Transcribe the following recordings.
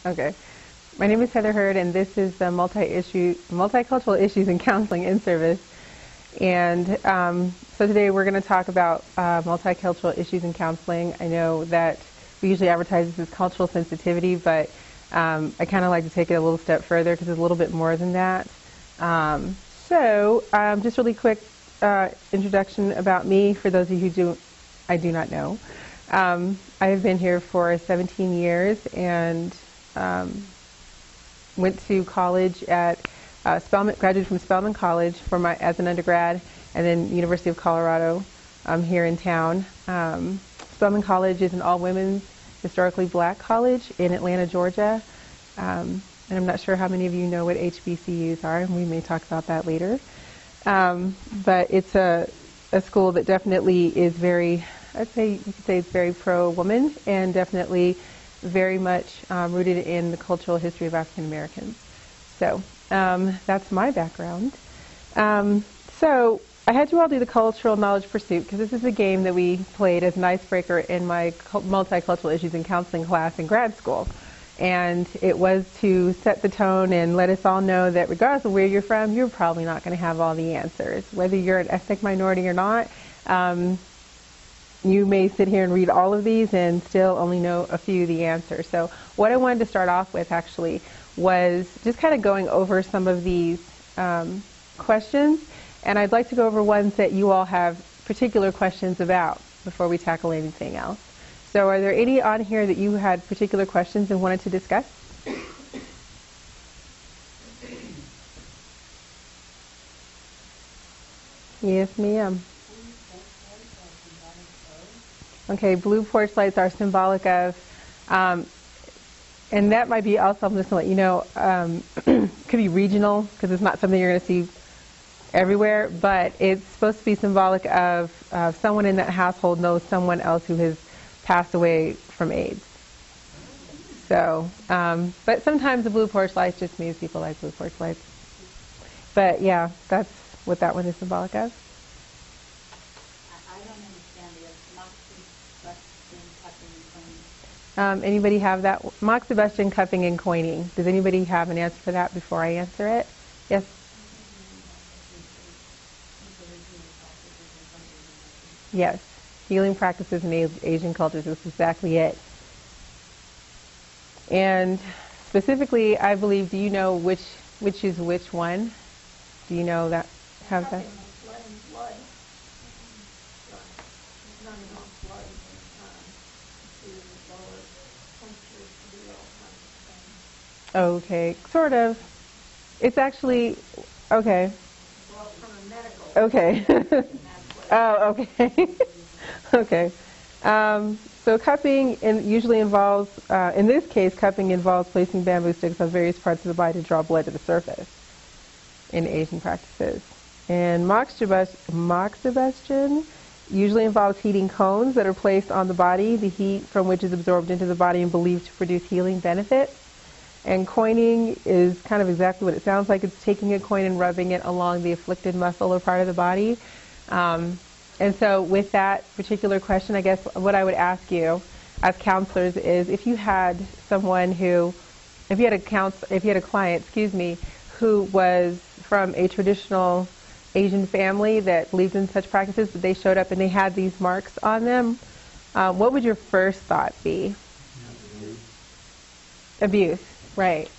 Okay. My name is Heather Hurd, and this is the Multicultural Issues in Counseling in Service. And so today we're going to talk about multicultural issues in counseling. I know that we usually advertise this as cultural sensitivity, but I kind of like to take it a little step further because it's a little bit more than that. Just really quick introduction about me for those of you who I do not know. I have been here for 17 years and went to college at Spelman, graduated from Spelman College as an undergrad, and then University of Colorado here in town. Spelman College is an all-women's, historically black college in Atlanta, Georgia. And I'm not sure how many of you know what HBCUs are, and we may talk about that later. But it's a school that definitely is very, you could say it's very pro-woman, and definitely very much rooted in the cultural history of African Americans. So that's my background. So I had you all do the cultural knowledge pursuit because this is a game that we played as an icebreaker in my multicultural issues in counseling class in grad school. And it was to set the tone and let us all know that regardless of where you're from, you're probably not going to have all the answers. Whether you're an ethnic minority or not, you may sit here and read all of these and still only know a few of the answers. So what I wanted to start off with actually was just kind of going over some of these questions. And I'd like to go over ones that you all have particular questions about before we tackle anything else. So are there any on here that you had particular questions and wanted to discuss? Yes, ma'am. Okay, blue porch lights are symbolic of, and that might be also, I'm just going to let you know, could be regional because it's not something you're going to see everywhere, but it's supposed to be symbolic of someone in that household knows someone else who has passed away from AIDS. So, but sometimes the blue porch lights just means people like blue porch lights. But yeah, that's what that one is symbolic of. I don't understand the moxibustion, cupping, and coining. Anybody have that? Moxibustion, cupping, and coining. Does anybody have an answer for that before I answer it? Yes? Yes. Healing practices in Asian cultures is exactly it. And specifically, I believe, do you know which is which one? Do you know that? Have that? Okay, sort of. It's actually, okay. Well, from a medical. Okay. Oh, okay. Okay. So cupping usually involves, in this case, cupping involves placing bamboo sticks on various parts of the body to draw blood to the surface in Asian practices. And moxibustion usually involves heating cones that are placed on the body, the heat from which is absorbed into the body and believed to produce healing benefits. And coining is kind of exactly what it sounds like. It's taking a coin and rubbing it along the afflicted muscle or part of the body. And so with that particular question, I guess what I would ask you as counselors is if you had someone if you had a client, who was from a traditional Asian family that believed in such practices, but they showed up and they had these marks on them, what would your first thought be? Abuse, right.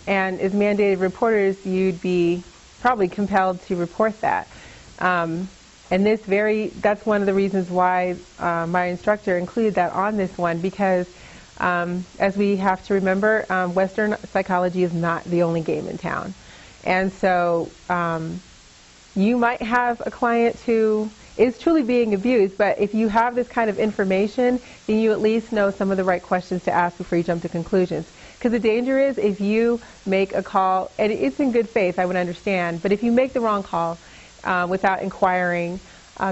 And as mandated reporters, you'd be probably compelled to report that. And that's one of the reasons why my instructor included that on this one, because as we have to remember, Western psychology is not the only game in town. And so you might have a client who is truly being abused, but if you have this kind of information, then you at least know some of the right questions to ask before you jump to conclusions. Because the danger is if you make a call, and it's in good faith, I would understand, but if you make the wrong call, without inquiring,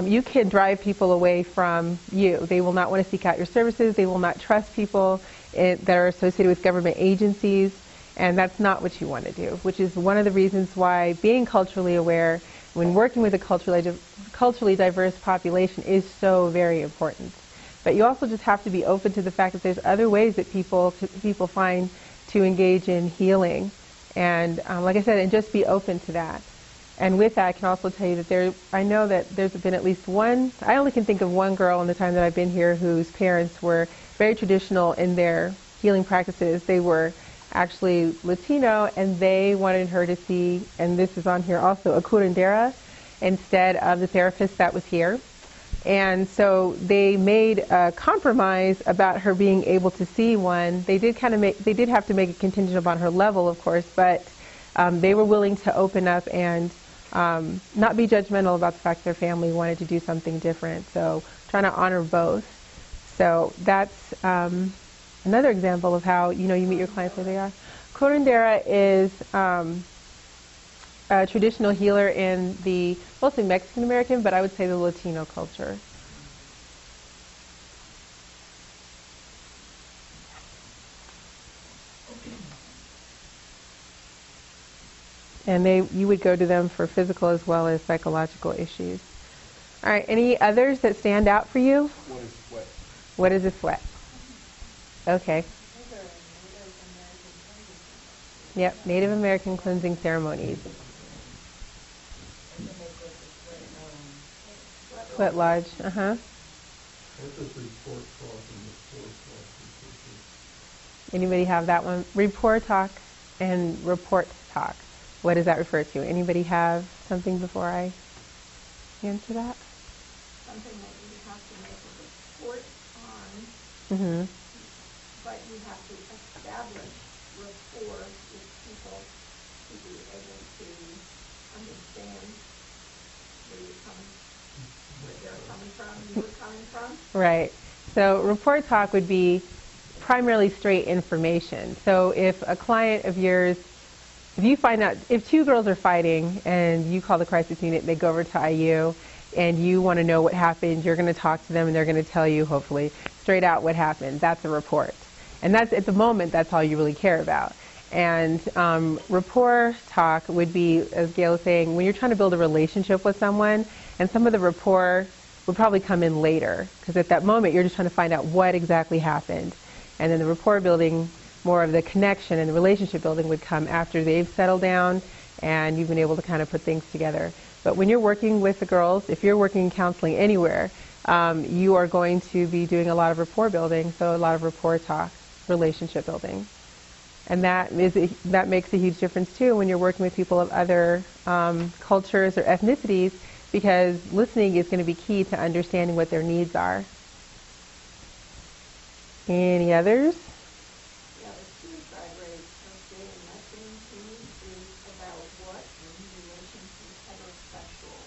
you can drive people away from you. They will not want to seek out your services. They will not trust people that are associated with government agencies, and that's not what you want to do, which is one of the reasons why being culturally aware when working with a culturally diverse population is so very important. But you also just have to be open to the fact that there's other ways that people find to engage in healing. And like I said, and just be open to that. And with that, I can also tell you that I know that there's been at least one, I only can think of one girl in the time that I've been here whose parents were very traditional in their healing practices. They were actually Latino, and they wanted her to see, and this is on here also, a curandera instead of the therapist that was here. And so they made a compromise about her being able to see one. They did have to make it contingent upon her level, of course, but they were willing to open up and not be judgmental about the fact that their family wanted to do something different. So trying to honor both. So that's another example of how, you meet your clients where they are. Curandera is a traditional healer in the mostly Mexican American, but I would say the Latino culture. And you would go to them for physical as well as psychological issues. All right, any others that stand out for you? What is sweat? What is a sweat? Okay. Yep, Native American cleansing ceremonies. Sweat lodge, Anybody have that one? Rapport talk and report talk. What does that refer to? Anybody have something before I answer that? Something that you have to make a report on, but you have to establish rapport with people to be able to understand where they're coming from, you're coming from. Right. So report talk would be primarily straight information. So if a client of yours, if you find out, if two girls are fighting and you call the crisis unit, they go over to IU and you want to know what happened, you're going to talk to them and they're going to tell you, hopefully, straight out what happened. That's a report. And that's, at the moment, that's all you really care about. And rapport talk would be, as Gail was saying, when you're trying to build a relationship with someone, and some of the rapport would probably come in later, because at that moment you're just trying to find out what exactly happened. And then the rapport building, more of the connection and the relationship building would come after they've settled down and you've been able to kind of put things together. But when you're working with the girls, if you're working in counseling anywhere, you are going to be doing a lot of rapport building, so a lot of rapport talk, relationship building. And that makes a huge difference too when you're working with people of other cultures or ethnicities, because listening is going to be key to understanding what their needs are. Any others? Yeah, the suicide rate of gay and lesbian teens is about what in relation to heterosexual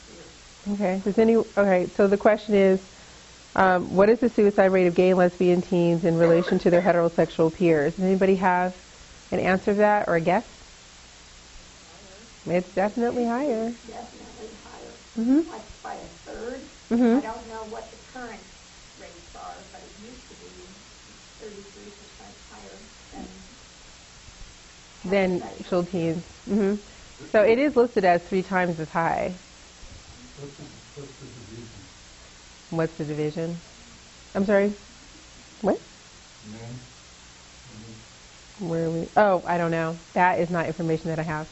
peers? Okay, so the question is, what is the suicide rate of gay and lesbian teens in relation to their heterosexual peers? Does anybody have an answer to that or a guess? It's definitely higher. Definitely higher. Mm-hmm. Like by a third. Mm-hmm. I don't know what the current rates are, but it used to be 33% higher Than actual teens. Mm-hmm. So it is listed as 3 times as high. What's the division? I'm sorry? What? Where are we? Oh, I don't know. That is not information that I have.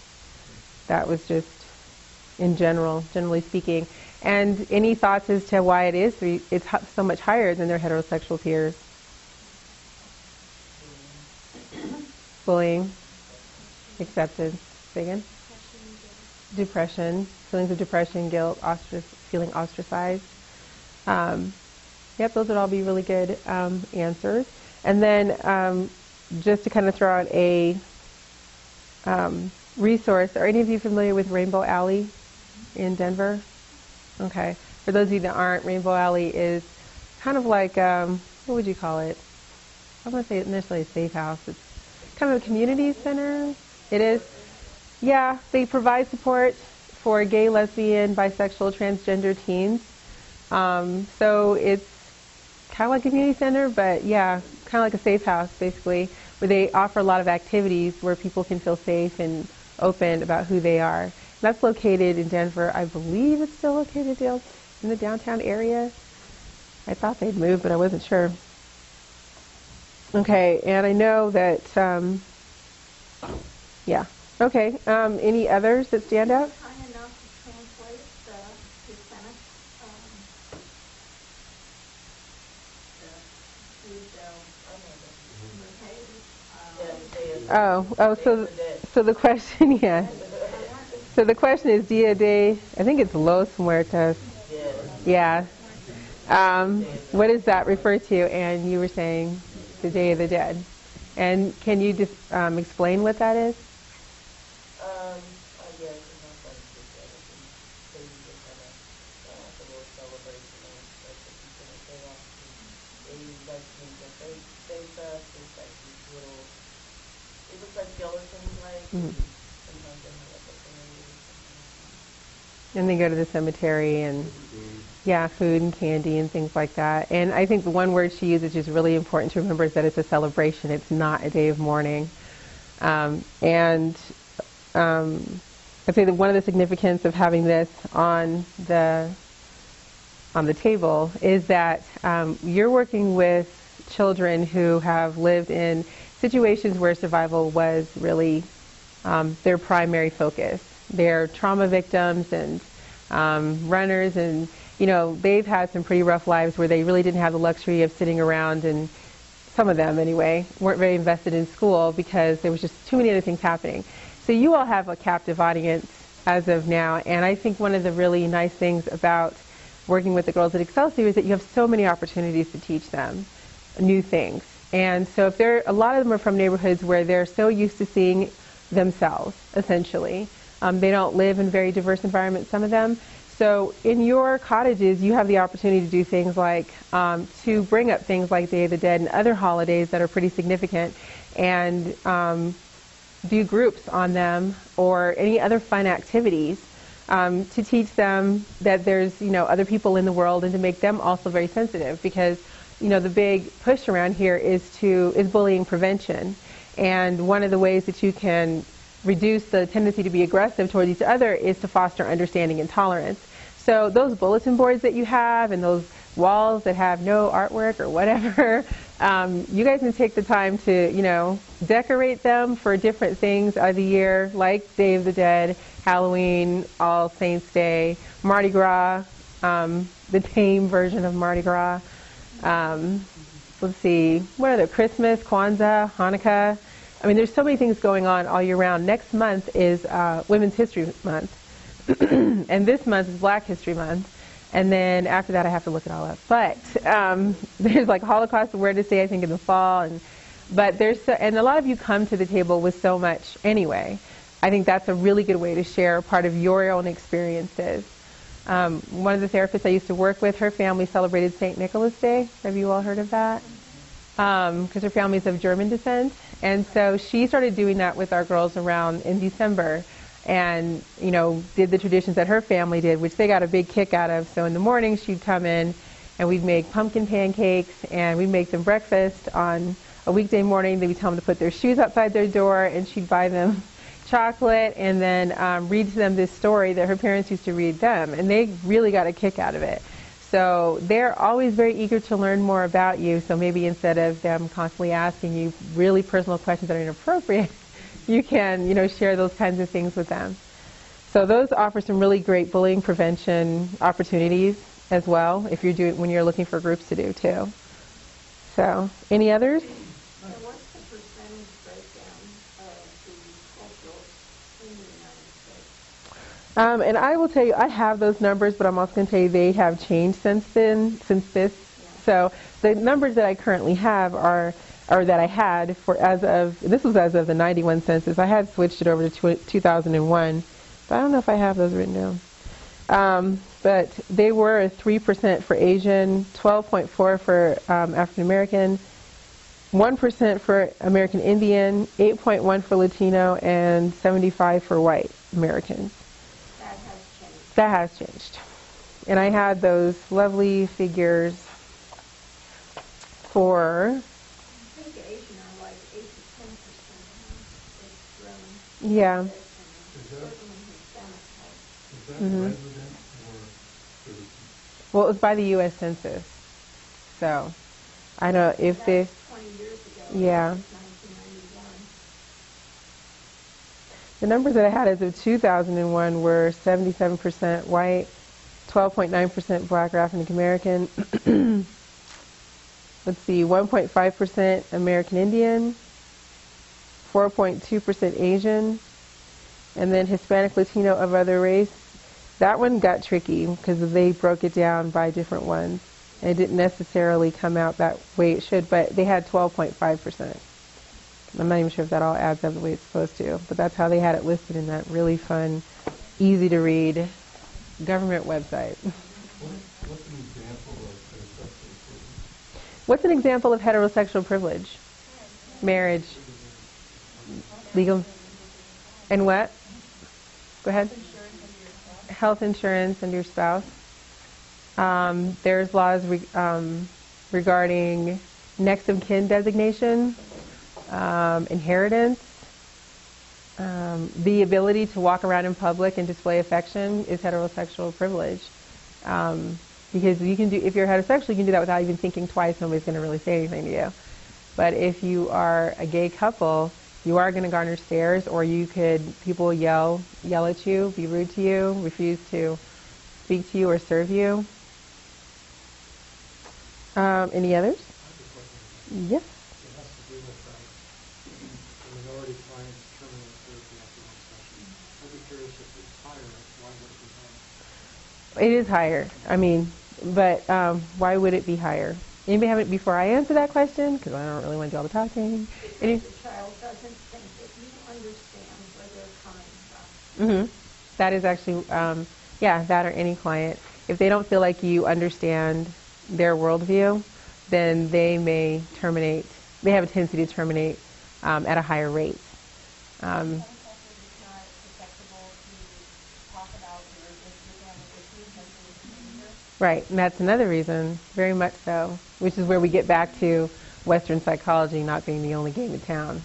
That was just in generally speaking. And any thoughts as to why it's so much higher than their heterosexual peers? Bullying, acceptance, say again? Depression, feelings of depression, guilt, feeling ostracized. Yep, those would all be really good answers. And then just to kind of throw out a resource, are any of you familiar with Rainbow Alley in Denver? Okay. For those of you that aren't, Rainbow Alley is kind of like, what would you call it? I'm going to say initially a safe house. It's kind of a community center. It is. Yeah, they provide support for gay, lesbian, bisexual, transgender teens. So it's kind of like a community center, but yeah, kind of like a safe house, basically, where they offer a lot of activities where people can feel safe and open about who they are. And that's located in Denver. I believe it's still located in the downtown area. I thought they'd moved, but I wasn't sure. Okay, and I know that Yeah. Okay. Any others that stand out? Kind enough to translate the sentence. So the question, yeah. So the question is, Dia de, I think it's Los Muertos. Yeah. What does that refer to? And you were saying the Day of the Dead. And can you just explain what that is? Mm-hmm. And they go to the cemetery and, yeah, food and candy and things like that. And I think the one word she uses, which is really important to remember, is that it's a celebration. It's not a day of mourning. I'd say that one of the significance of having this on the table is that you're working with children who have lived in situations where survival was really their primary focus. They're trauma victims and runners, and they've had some pretty rough lives where they really didn't have the luxury of sitting around, and some of them anyway weren't very invested in school because there was just too many other things happening. So you all have a captive audience as of now, and I think one of the really nice things about working with the girls at Excelsior is that you have so many opportunities to teach them new things. And so if a lot of them are from neighborhoods where they're so used to seeing themselves, essentially. They don't live in very diverse environments, some of them. So in your cottages, you have the opportunity to do things like to bring up things like Day of the Dead and other holidays that are pretty significant, and do groups on them or any other fun activities to teach them that there's other people in the world, and to make them also very sensitive, because the big push around here is bullying prevention, and one of the ways that you can reduce the tendency to be aggressive towards each other is to foster understanding and tolerance. So those bulletin boards that you have and those walls that have no artwork or whatever, you guys can take the time to, decorate them for different things of the year, like Day of the Dead, Halloween, All Saints Day, Mardi Gras, the tame version of Mardi Gras. Let's see, what are the Christmas, Kwanzaa, Hanukkah? I mean, there's so many things going on all year round. Next month is Women's History Month, and this month is Black History Month. And then after that, I have to look it all up. But there's like Holocaust Awareness Day, I think, in the fall. And a lot of you come to the table with so much anyway. I think that's a really good way to share part of your own experiences. One of the therapists I used to work with, her family celebrated St. Nicholas Day. Have you all heard of that? Because her family's of German descent. And so she started doing that with our girls around in December, and, did the traditions that her family did, which they got a big kick out of. So in the morning, she'd come in, and we'd make pumpkin pancakes, and we'd make them breakfast on a weekday morning. Then we'd tell them to put their shoes outside their door, and she'd buy them chocolate, and then read to them this story that her parents used to read them, and they really got a kick out of it. So they're always very eager to learn more about you. So maybe instead of them constantly asking you really personal questions that are inappropriate, you can, share those kinds of things with them. So those offer some really great bullying prevention opportunities as well, when you're looking for groups to do too. So, any others? So what's the percentage breakdown of the cultures in the United States? And I will tell you, I have those numbers, but I'm also going to tell you they have changed since this. Yeah. So the numbers that I currently have or that I had this was as of the 91 census. I had switched it over to 2001, but I don't know if I have those written down. But they were 3% for Asian, 12.4 for African American, 1% for American Indian, 8.1 for Latino, and 75 for white Americans. That has changed. And I had those lovely figures for... I think Asian are like 8 to 10%. It's grown. Yeah. Is that resident or citizen? Well, it was by the U.S. Census. So, I know if they... 20 years ago. Yeah. 1991. The numbers that I had as of 2001 were 77% white, 12.9% black or African American, let's see, 1.5% American Indian, 4.2% Asian, and then Hispanic, Latino, of other race. That one got tricky because they broke it down by different ones. And it didn't necessarily come out that way it should, but they had 12.5%. I'm not even sure if that all adds up the way it's supposed to, but that's how they had it listed in that really fun, easy to read government website. What's an example of heterosexual privilege? What's an example of heterosexual privilege? Marriage. Legal. And what? Go ahead. Health insurance under your spouse. There's laws regarding next of kin designation, inheritance. The ability to walk around in public and display affection is heterosexual privilege. Because you can do, if you're heterosexual, you can do that without even thinking twice. Nobody's going to really say anything to you. But if you are a gay couple, you are going to garner stares, or people yell at you, be rude to you, refuse to speak to you or serve you. Any others? Yes. It has to do with the minority client's terminal therapy after one session. I'd be curious if it's higher, why would it be higher? It is higher. I mean, but why would it be higher? Anybody have it before I answer that question? Because I don't really want to do all the talking. The child doesn't think that you understand where they're coming from. That is actually, that or any client. If they don't feel like you understand their worldview, then they may terminate. They have a tendency to terminate at a higher rate. Right, and that's another reason, very much so, which is where we get back to Western psychology not being the only game in town.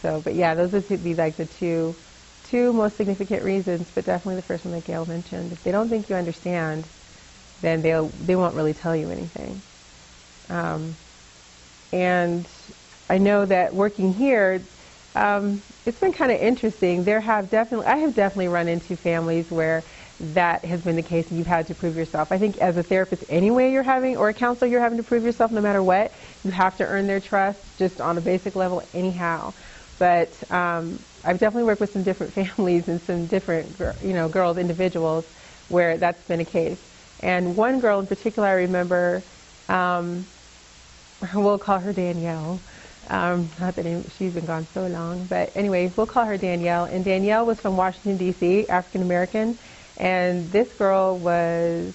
So, but yeah, those would be like the two most significant reasons, but definitely the first one that Gail mentioned. If they don't think you understand, then they won't really tell you anything. And I know that working here, it's been kind of interesting. I have definitely run into families where that has been the case and you've had to prove yourself. I think as a therapist anyway or a counselor, you're having to prove yourself no matter what. You have to earn their trust just on a basic level anyhow. But I've definitely worked with some different families and some different girls, individuals, where that's been a case. And one girl in particular I remember, we'll call her Danielle. Not that she's been gone so long, but anyway, we'll call her Danielle. And Danielle was from Washington, D.C., African American. And this girl was,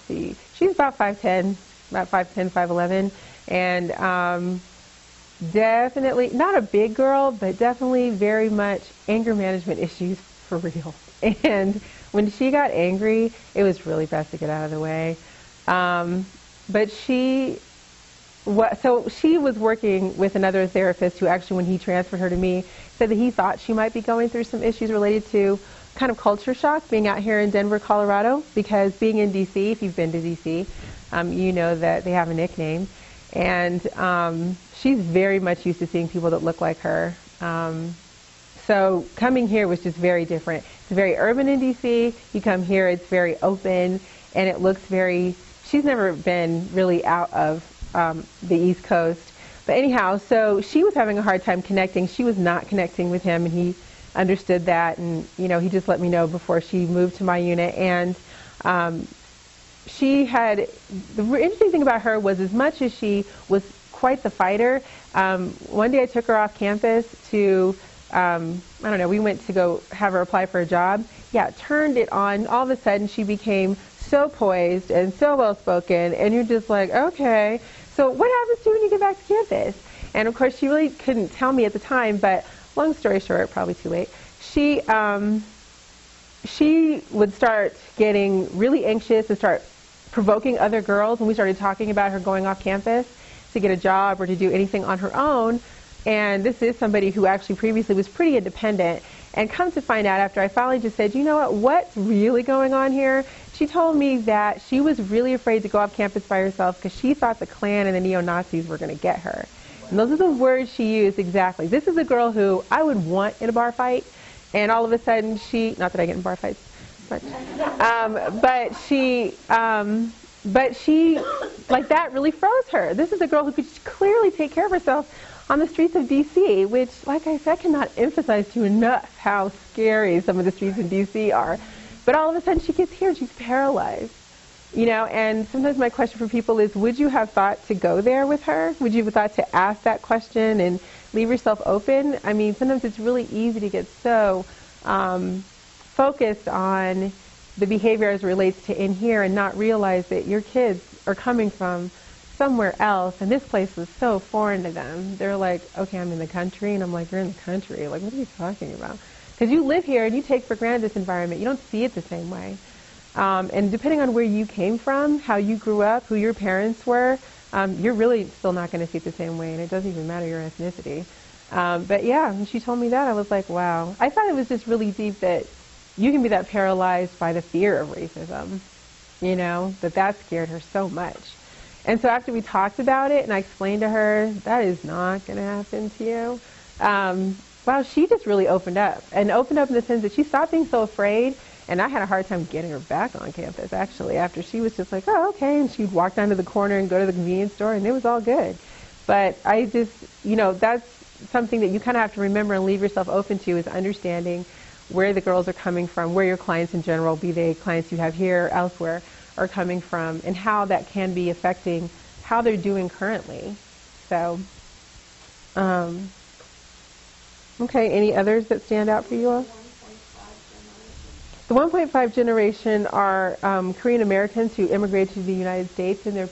she was about 5'10", 5'11", and definitely, not a big girl, but definitely very much anger management issues for real. And when she got angry, it was really best to get out of the way. But she was working with another therapist who actually, when he transferred her to me, said that he thought she might be going through some issues related to kind of culture shock being out here in Denver, Colorado, because being in D.C., if you've been to D.C., you know that they have a nickname. And she's very much used to seeing people that look like her. So coming here was just very different. It's very urban in D.C. You come here, it's very open, and it looks she's never been really out of the East Coast. But anyhow, so she was having a hard time connecting. She was not connecting with him, and he understood that, and he just let me know before she moved to my unit. And the interesting thing about her was, as much as she was quite the fighter, one day I took her off campus to we went to go have her apply for a job. Turned it on. All of a sudden she became so poised and so well spoken, and you're just like, okay, so what happens to you when you get back to campus? And of course she really couldn't tell me at the time, but long story short, probably too late, she would start getting really anxious and start provoking other girls when we started talking about her going off campus to get a job or to do anything on her own. And this is somebody who actually previously was pretty independent. And come to find out, after I finally just said, what's really going on here? She told me that she was really afraid to go off campus by herself because she thought the Klan and the neo-Nazis were going to get her. And those are the words she used exactly. This is a girl who I would want in a bar fight. And all of a sudden she, not that I get in bar fights, but she, like that really froze her. This is a girl who could clearly take care of herself on the streets of D.C., which, like I said, I cannot emphasize to you enough how scary some of the streets in D.C. are. But all of a sudden she gets here and she's paralyzed. You know, and sometimes my question for people is, would you have thought to go there with her? Would you have thought to ask that question and leave yourself open? I mean, sometimes it's really easy to get so focused on the behavior as it relates to in here and not realize that your kids are coming from somewhere else, and this place was so foreign to them. They're like, okay, I'm in the country, and I'm like, you're in the country. Like, what are you talking about? Because you live here and you take for granted this environment. You don't see it the same way. And depending on where you came from, how you grew up, who your parents were, you're really still not going to see it the same way, and it doesn't even matter your ethnicity. But yeah, when she told me that, I was like, wow. I thought it was just really deep that you can be that paralyzed by the fear of racism, you know, that scared her so much. And so after we talked about it and I explained to her, that is not going to happen to you, wow, she just really opened up. And opened up in the sense that she stopped being so afraid. And I had a hard time getting her back on campus, actually, after she was just like, oh, okay. And she'd walk down to the corner and go to the convenience store, and it was all good. But I just, you know, that's something that you kind of have to remember and leave yourself open to, is understanding where the girls are coming from, where your clients in general, be they clients you have here or elsewhere, are coming from, and how that can be affecting how they're doing currently. So, okay, any others that stand out for you all? The 1.5 generation are Korean Americans who immigrated to the United States in their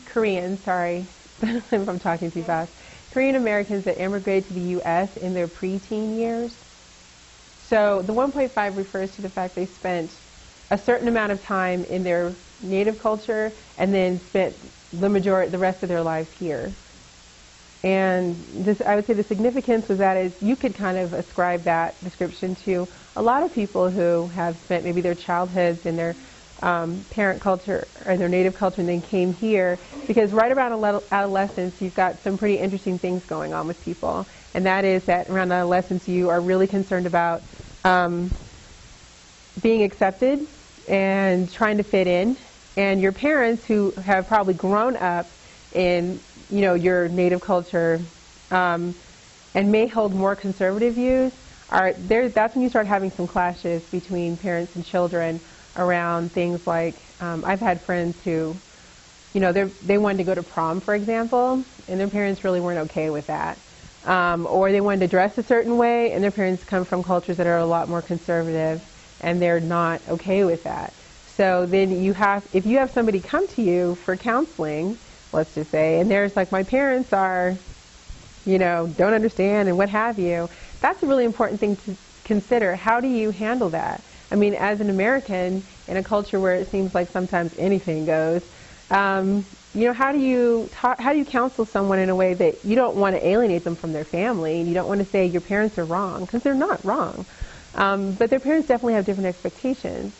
Korean, sorry, if I'm talking too fast. Korean Americans that immigrated to the U.S. in their preteen years. So the 1.5 refers to the fact they spent a certain amount of time in their native culture and then spent the rest of their lives here. And this, I would say the significance of that is you could kind of ascribe that description to a lot of people who have spent maybe their childhoods in their parent culture or their native culture and then came here, because right around adolescence you've got some pretty interesting things going on with people. And that is that around adolescence you are really concerned about being accepted and trying to fit in. And your parents, who have probably grown up in, you know, your native culture and may hold more conservative views, that's when you start having some clashes between parents and children around things like, I've had friends who, you know, they wanted to go to prom, for example, and their parents really weren't okay with that. Or they wanted to dress a certain way, and their parents come from cultures that are a lot more conservative, and they're not okay with that. So then if you have somebody come to you for counseling, let's just say, and there's like, my parents are, you know, don't understand and what have you, that's a really important thing to consider. How do you handle that? I mean, as an American in a culture where it seems like sometimes anything goes, you know, how do you counsel someone in a way that you don't want to alienate them from their family, and you don't want to say your parents are wrong, because they're not wrong. But their parents definitely have different expectations.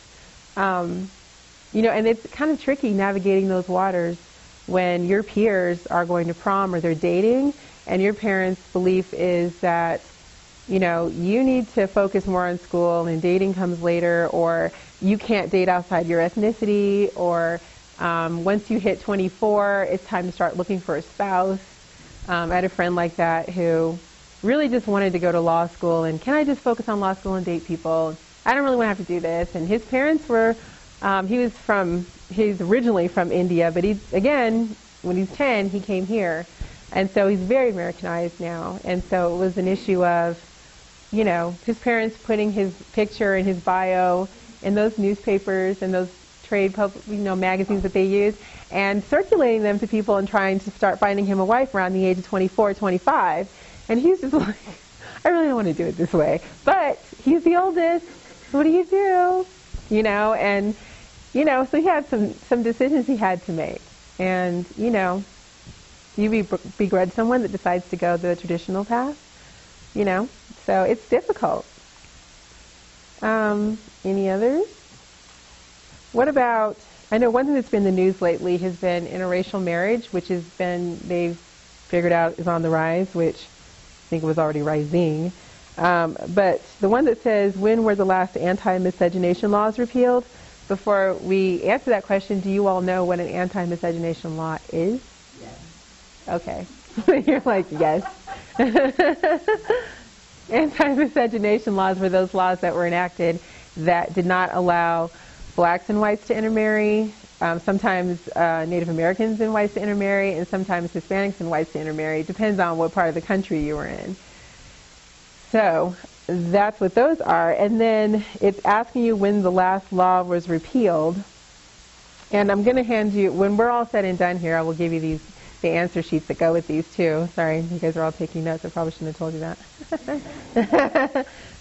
You know, and it's kind of tricky navigating those waters when your peers are going to prom or they're dating, and your parents' belief is that, you know, you need to focus more on school and dating comes later, or you can't date outside your ethnicity, or once you hit 24, it's time to start looking for a spouse. I had a friend like that who really just wanted to go to law school, and can I just focus on law school and date people? I don't really want to have to do this. And his parents were, he's originally from India, but again, when he's 10, he came here. And so he's very Americanized now. And so it was an issue of, you know, his parents putting his picture and his bio in those newspapers and those trade magazines that they use, and circulating them to people and trying to start finding him a wife around the age of 24, 25. And he's just like, I really don't want to do it this way. But he's the oldest. What do you do? You know, and, you know, so he had some decisions he had to make. And, you know, you begrudge someone that decides to go the traditional path, you know, so it's difficult. Any others? What about, I know one thing that's been in the news lately has been interracial marriage, which has been, they've figured out is on the rise, which I think it was already rising. But the one that says, when were the last anti-miscegenation laws repealed? Before we answer that question, do you all know what an anti-miscegenation law is? Yes. Okay. You're like, yes. Anti-miscegenation laws were those laws that were enacted that did not allow blacks and whites to intermarry, sometimes Native Americans and whites to intermarry, and sometimes Hispanics and whites to intermarry. It depends on what part of the country you were in. So that's what those are. And then it's asking you when the last law was repealed. And I'm going to hand you, when we're all said and done here, I will give you the answer sheets that go with these too. Sorry, you guys are all taking notes. I probably shouldn't have told you that.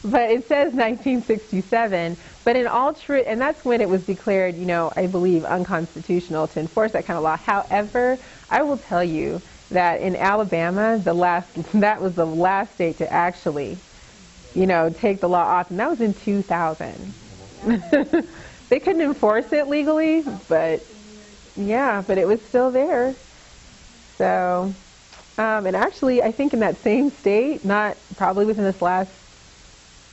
But it says 1967. But in all truth, and that's when it was declared, I believe, unconstitutional to enforce that kind of law. However, I will tell you that in Alabama, that was the last state to actually, take the law off, and that was in 2000. They couldn't enforce it legally, but but it was still there. So, and actually, I think in that same state, not probably within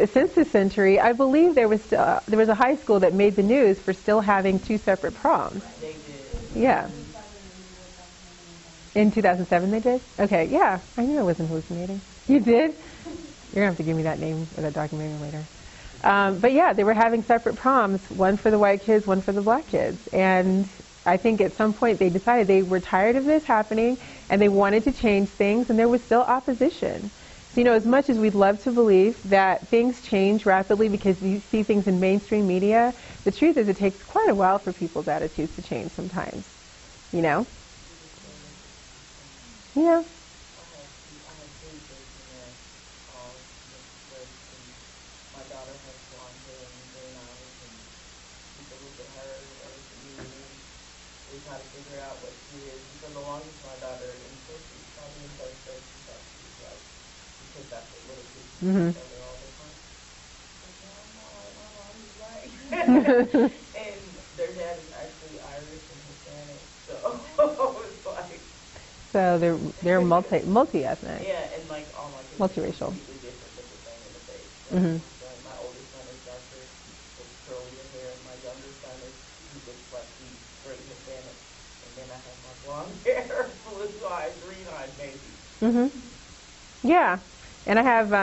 since this century, I believe there was a high school that made the news for still having 2 separate proms. They did. Yeah. In 2007 they did? Okay, yeah. I knew I wasn't hallucinating. You did? You're going to have to give me that name or that documentary later. But yeah, they were having separate proms, one for the white kids, one for the black kids. And I think at some point they decided they were tired of this happening and they wanted to change things, and there was still opposition. So, as much as we'd love to believe that things change rapidly because you see things in mainstream media, the truth is it takes quite a while for people's attitudes to change sometimes. Yeah. Try to figure out what she is. And for the longest, my daughter, until she was probably in third grade, she thought she was white, because that's what little kids say all the time. But no, I'm not white, my mom is white. And their dad is actually Irish and Hispanic, so it's like. So they're multi-ethnic. Yeah, and like all my kids multiracial. are completely different, but the same in the face. So my oldest son is darker, with curlier hair, and my younger son he looks like he's straight Hispanic. And then I have my blonde hair, blue eyes, green eyes, maybe. Yeah, and I have,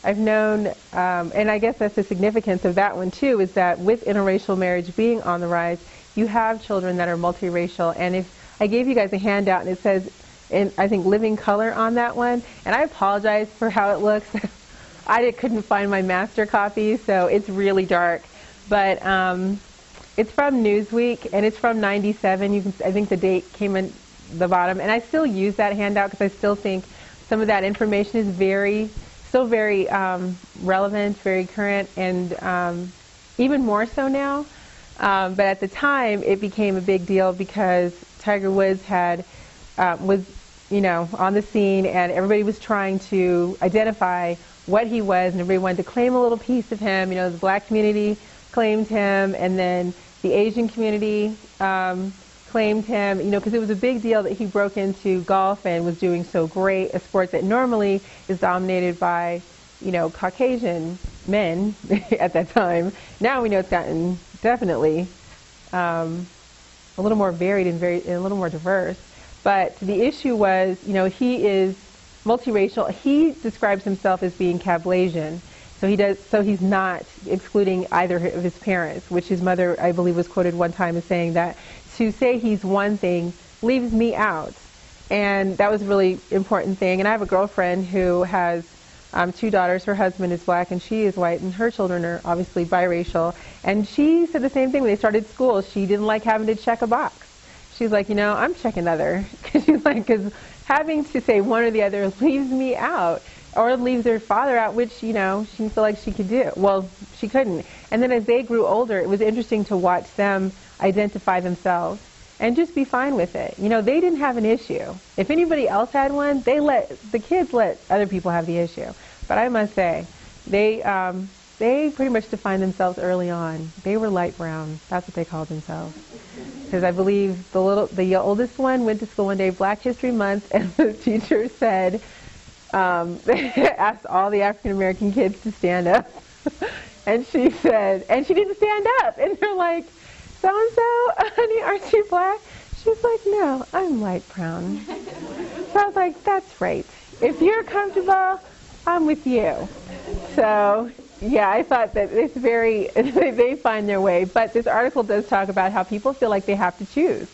I've known, and I guess that's the significance of that one too, is that with interracial marriage being on the rise, you have children that are multiracial. And if I gave you guys a handout and it says, I think, living color on that one, and I apologize for how it looks. I couldn't find my master copy, so it's really dark. But it's from Newsweek, and it's from '97. I think the date came in the bottom, and I still use that handout because I still think some of that information is still very relevant, very current, and even more so now. But at the time, it became a big deal because Tiger Woods was on the scene, and everybody was trying to identify what he was, and everybody wanted to claim a little piece of him. The black community claimed him, and then the Asian community claimed him, because it was a big deal that he broke into golf and was doing so great, a sport that normally is dominated by, Caucasian men at that time. Now we know it's gotten definitely a little more varied and a little more diverse. But the issue was, he is multiracial. He describes himself as being Cablasian. So he's not excluding either of his parents, which his mother, I believe, was quoted one time as saying that to say he's one thing leaves me out. And that was a really important thing. And I have a girlfriend who has 2 daughters. Her husband is black and she is white, and her children are obviously biracial. And she said the same thing when they started school. She didn't like having to check a box. She's like, I'm checking other. Because having to say one or the other leaves me out. Or leaves their father out, which, she didn't feel like she could do. Well, she couldn't. And then as they grew older, it was interesting to watch them identify themselves and just be fine with it. They didn't have an issue. If anybody else had one, the kids let other people have the issue. But I must say, they pretty much defined themselves early on. They were light brown. That's what they called themselves. Because I believe the oldest one went to school one day, Black History Month, and the teacher said, asked all the African American kids to stand up. And she said, and she didn't stand up. And they're like, so-and-so, honey, aren't you black? She's like, no, I'm light brown. So I was like, that's right. If you're comfortable, I'm with you. So, yeah, I thought that it's very, they find their way. But this article does talk about how people feel like they have to choose.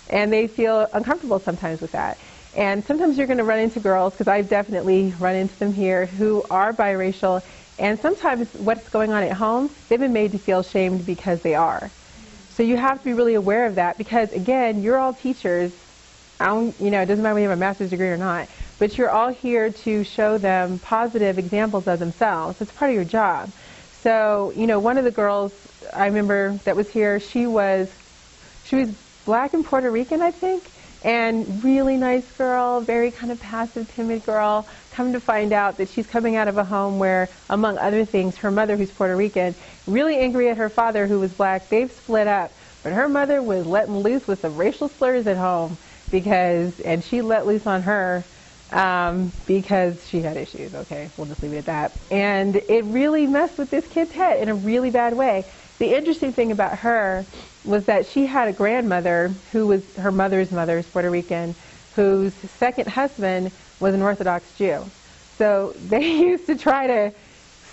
And they feel uncomfortable sometimes with that. And sometimes you're going to run into girls, because I've definitely run into them here, who are biracial. And sometimes what's going on at home, they've been made to feel shamed because they are. So you have to be really aware of that, because, again, you're all teachers. It doesn't matter whether you have a master's degree or not, but you're all here to show them positive examples of themselves. It's part of your job. So, one of the girls I remember that was here, she was black and Puerto Rican, I think, and really nice girl, very kind of passive, timid girl. Come to find out that she's coming out of a home where, among other things, her mother, who's Puerto Rican, really angry at her father, who was black. They've split up, but her mother was letting loose with some racial slurs at home and she let loose on her because she had issues. Okay, we'll just leave it at that. And it really messed with this kid's head in a really bad way. The interesting thing about her was that she had a grandmother who was her mother's Puerto Rican, whose second husband was an Orthodox Jew. So they used to try to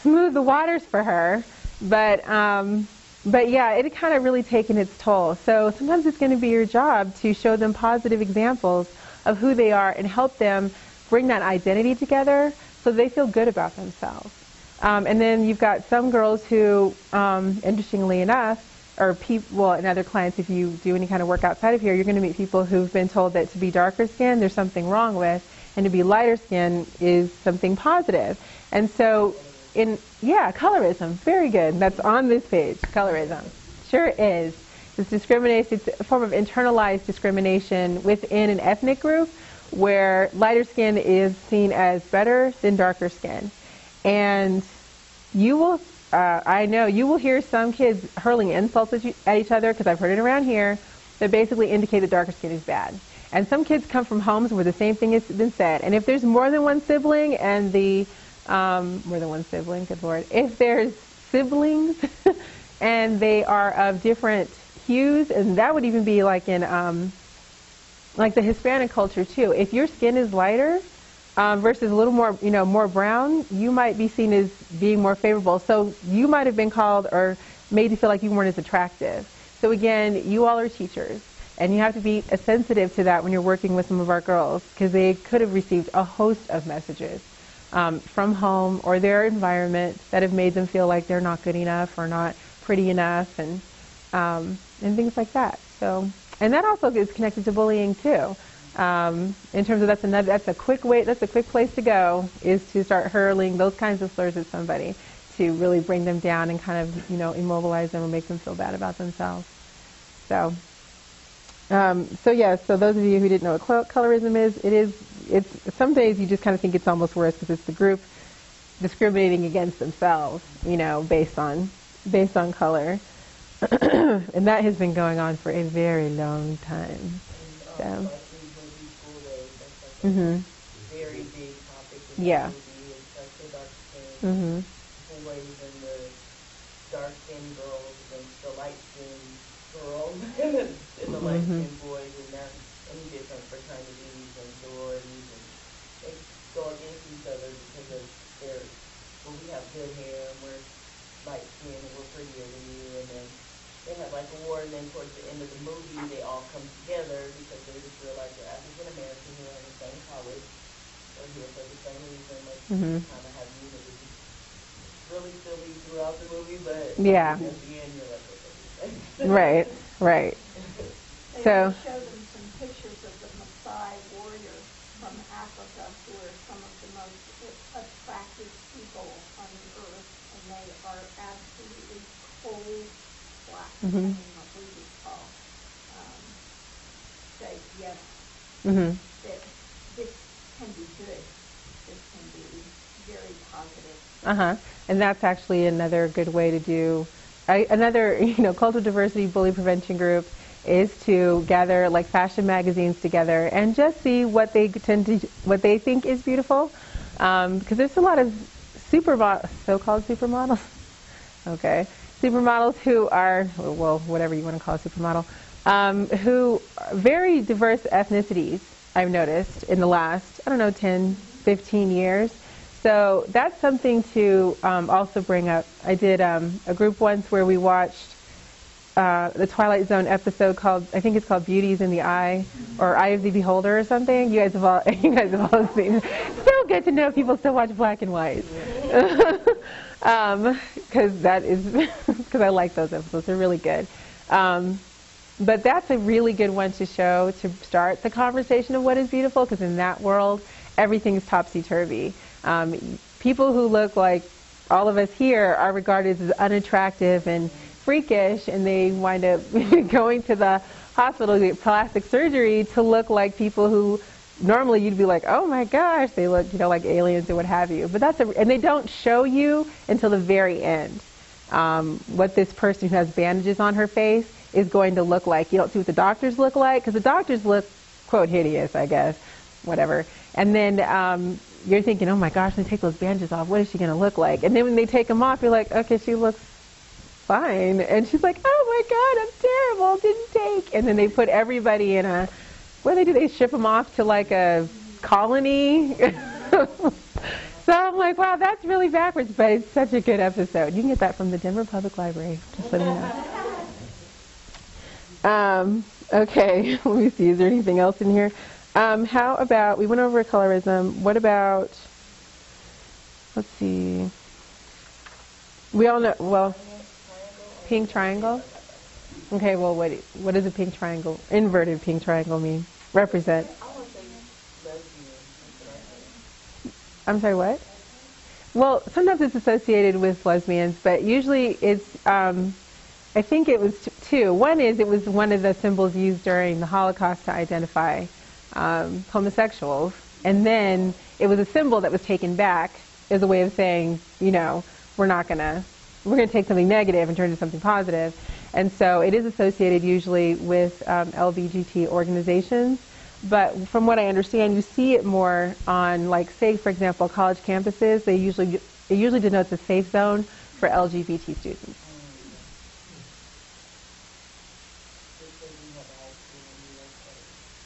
smooth the waters for her, but yeah, it had kind of really taken its toll. So sometimes it's going to be your job to show them positive examples of who they are and help them bring that identity together so they feel good about themselves. And then you've got some girls who, interestingly enough, and other clients, if you do any kind of work outside of here, you're going to meet people who've been told that to be darker skinned, there's something wrong with, and to be lighter skinned is something positive. And so, colorism, very good. That's on this page, colorism. Sure is. It's discrimination. It's a form of internalized discrimination within an ethnic group where lighter skin is seen as better than darker skin. And you will, I know, you will hear some kids hurling insults at each other, because I've heard it around here, that basically indicate that darker skin is bad. And some kids come from homes where the same thing has been said. And if there's more than one sibling and good Lord, if there's siblings and they are of different hues, and that would even be like in like the Hispanic culture too. If your skin is lighter versus a little more, more brown, you might be seen as being more favorable. So you might have been called or made to feel like you weren't as attractive. So again, you all are teachers, and you have to be sensitive to that when you're working with some of our girls, because they could have received a host of messages from home or their environment that have made them feel like they're not good enough or not pretty enough, and things like that. So, and that also is connected to bullying too. In terms of that's a quick place to go, is to start hurling those kinds of slurs at somebody to really bring them down and kind of, immobilize them or make them feel bad about themselves. So, so those of you who didn't know what colorism is, it's some days you just kind of think it's almost worse because it's the group discriminating against themselves, based on color. And that has been going on for a very long time. So. Mm-hmm. Very big topic. Yeah. Mm-hmm. Boys and the dark-skinned girls against the light-skinned girls and the light-skinned boys, and that's any different fraternities and sororities, and they go against each other because of we have good hair and we're light-skinned and we're prettier than you, and then they have like a war, and then towards the end of the movie they all come together because they just realize they're African American, who are in the same college, or here for the same reason. Like kind of have unity. Really silly throughout the movie, but yeah. At the end you're like, okay. Right. They So show them some pictures of the Maasai warriors from Africa, who are some of the most attractive people on the earth, and they are absolutely cold black. I mean, what we would call say yes. That this can be good. This can be very positive. And that's actually another good way to do another, cultural diversity bully prevention group is to gather like fashion magazines together and just see what they think is beautiful. because there's a lot of so-called supermodels. Okay, supermodels who are, well, whatever you want to call a supermodel, who are very diverse ethnicities, I've noticed, in the last, I don't know, 10, 15 years. So that's something to also bring up. I did a group once where we watched the Twilight Zone episode called, I think it's called Beauty's in the Eye, or Eye of the Beholder or something. You guys have all seen it. It's so good to know people still watch black and white. Because I like those episodes. They're really good. But that's a really good one to show to start the conversation of what is beautiful, because in that world, everything's topsy-turvy. People who look like all of us here are regarded as unattractive and freakish, and they wind up going to the hospital to get plastic surgery to look like people who normally you'd be like, oh my gosh, they look, like aliens or what have you. But and they don't show you until the very end what this person who has bandages on her face is going to look like. You don't see what the doctors look like, because the doctors look, quote, hideous, I guess, whatever. And then you're thinking, oh my gosh, when they take those bandages off, what is she going to look like? And then when they take them off, you're like, okay, she looks fine. And she's like, oh my God, I'm terrible, didn't take. And then they put everybody in what do? They ship them off to like a colony. So I'm like, wow, that's really backwards, but it's such a good episode. You can get that from the Denver Public Library, just letting you know. Okay, let me see, is there anything else in here? How about, we went over colorism, what about, let's see, we all know, well, pink triangle? Okay, well, what does a pink triangle, inverted pink triangle mean? Represent? I'm sorry, what? Well, sometimes it's associated with lesbians, but usually it's, I think it was two. One is it was one of the symbols used during the Holocaust to identify homosexuals. And then it was a symbol that was taken back as a way of saying, we're going to take something negative and turn it into something positive. And so it is associated usually with LBGT organizations. But from what I understand, you see it more on, like, say, for example, college campuses. It usually denotes a safe zone for LGBT students.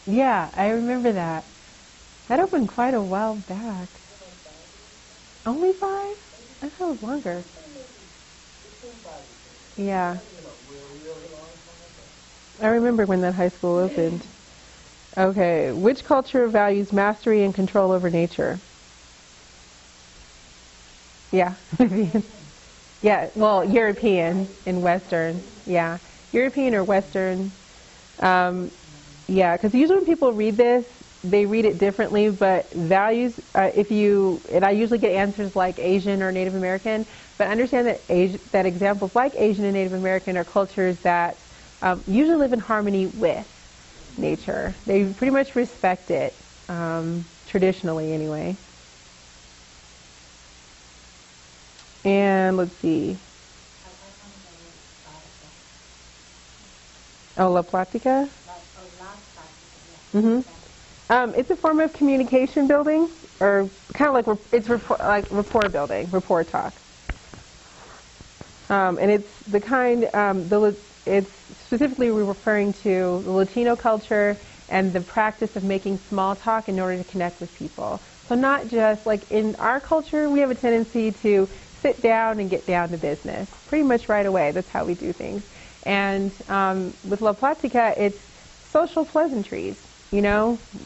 Yeah, I remember that. That opened quite a while back. Only 5? I thought it was longer. Yeah. I remember when that high school opened. Okay, which culture values mastery and control over nature? Yeah. Yeah, well, European and Western. Yeah, European or Western. Yeah, because usually when people read this, they read it differently, but values, and I usually get answers like Asian or Native American, but understand that examples like Asian and Native American are cultures that usually live in harmony with nature. They pretty much respect it, traditionally anyway. And let's see. Oh, La Plática? Mm-hmm. It's a form of communication building, or kind of like rapport building, rapport talk. And it's the kind, it's specifically referring to the Latino culture and the practice of making small talk in order to connect with people. So not just, like in our culture, we have a tendency to sit down and get down to business pretty much right away. That's how we do things. And with La Plática, it's social pleasantries.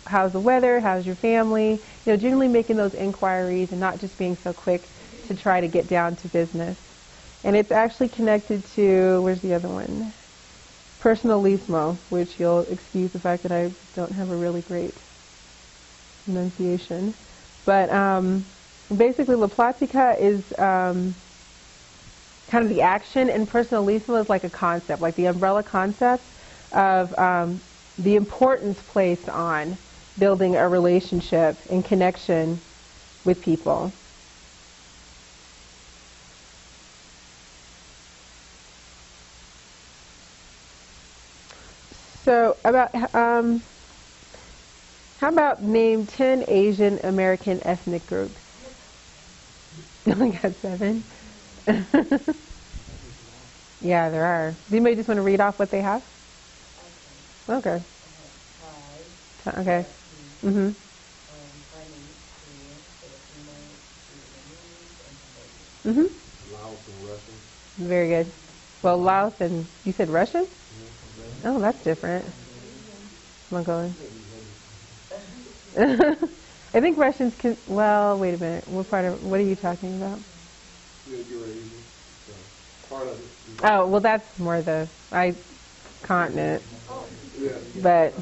How's the weather? How's your family? Generally making those inquiries and not just being so quick to try to get down to business. And it's actually connected to, where's the other one? Personalismo, which you'll excuse the fact that I don't have a really great pronunciation. But basically, La Plática is kind of the action, and personalismo is like a concept, like the umbrella concept of the importance placed on building a relationship and connection with people. So how about name 10 Asian American ethnic groups? You only got 7? That was long. Yeah, there are. Does anybody just want to read off what they have? Okay. Thai, Okay. Japanese, Mm-hmm. Chinese, Korean, Filipino, Vietnamese, and Cambodian. Mm-hmm. Laos and Russia. Very good. Well, Laos and, you said Russian? Yeah. Oh, that's different. Mongolian. I think Russians can, well, wait a minute. What are you talking about? You're Asian. So part of it. Oh, well, that's more the continent. Yeah. But,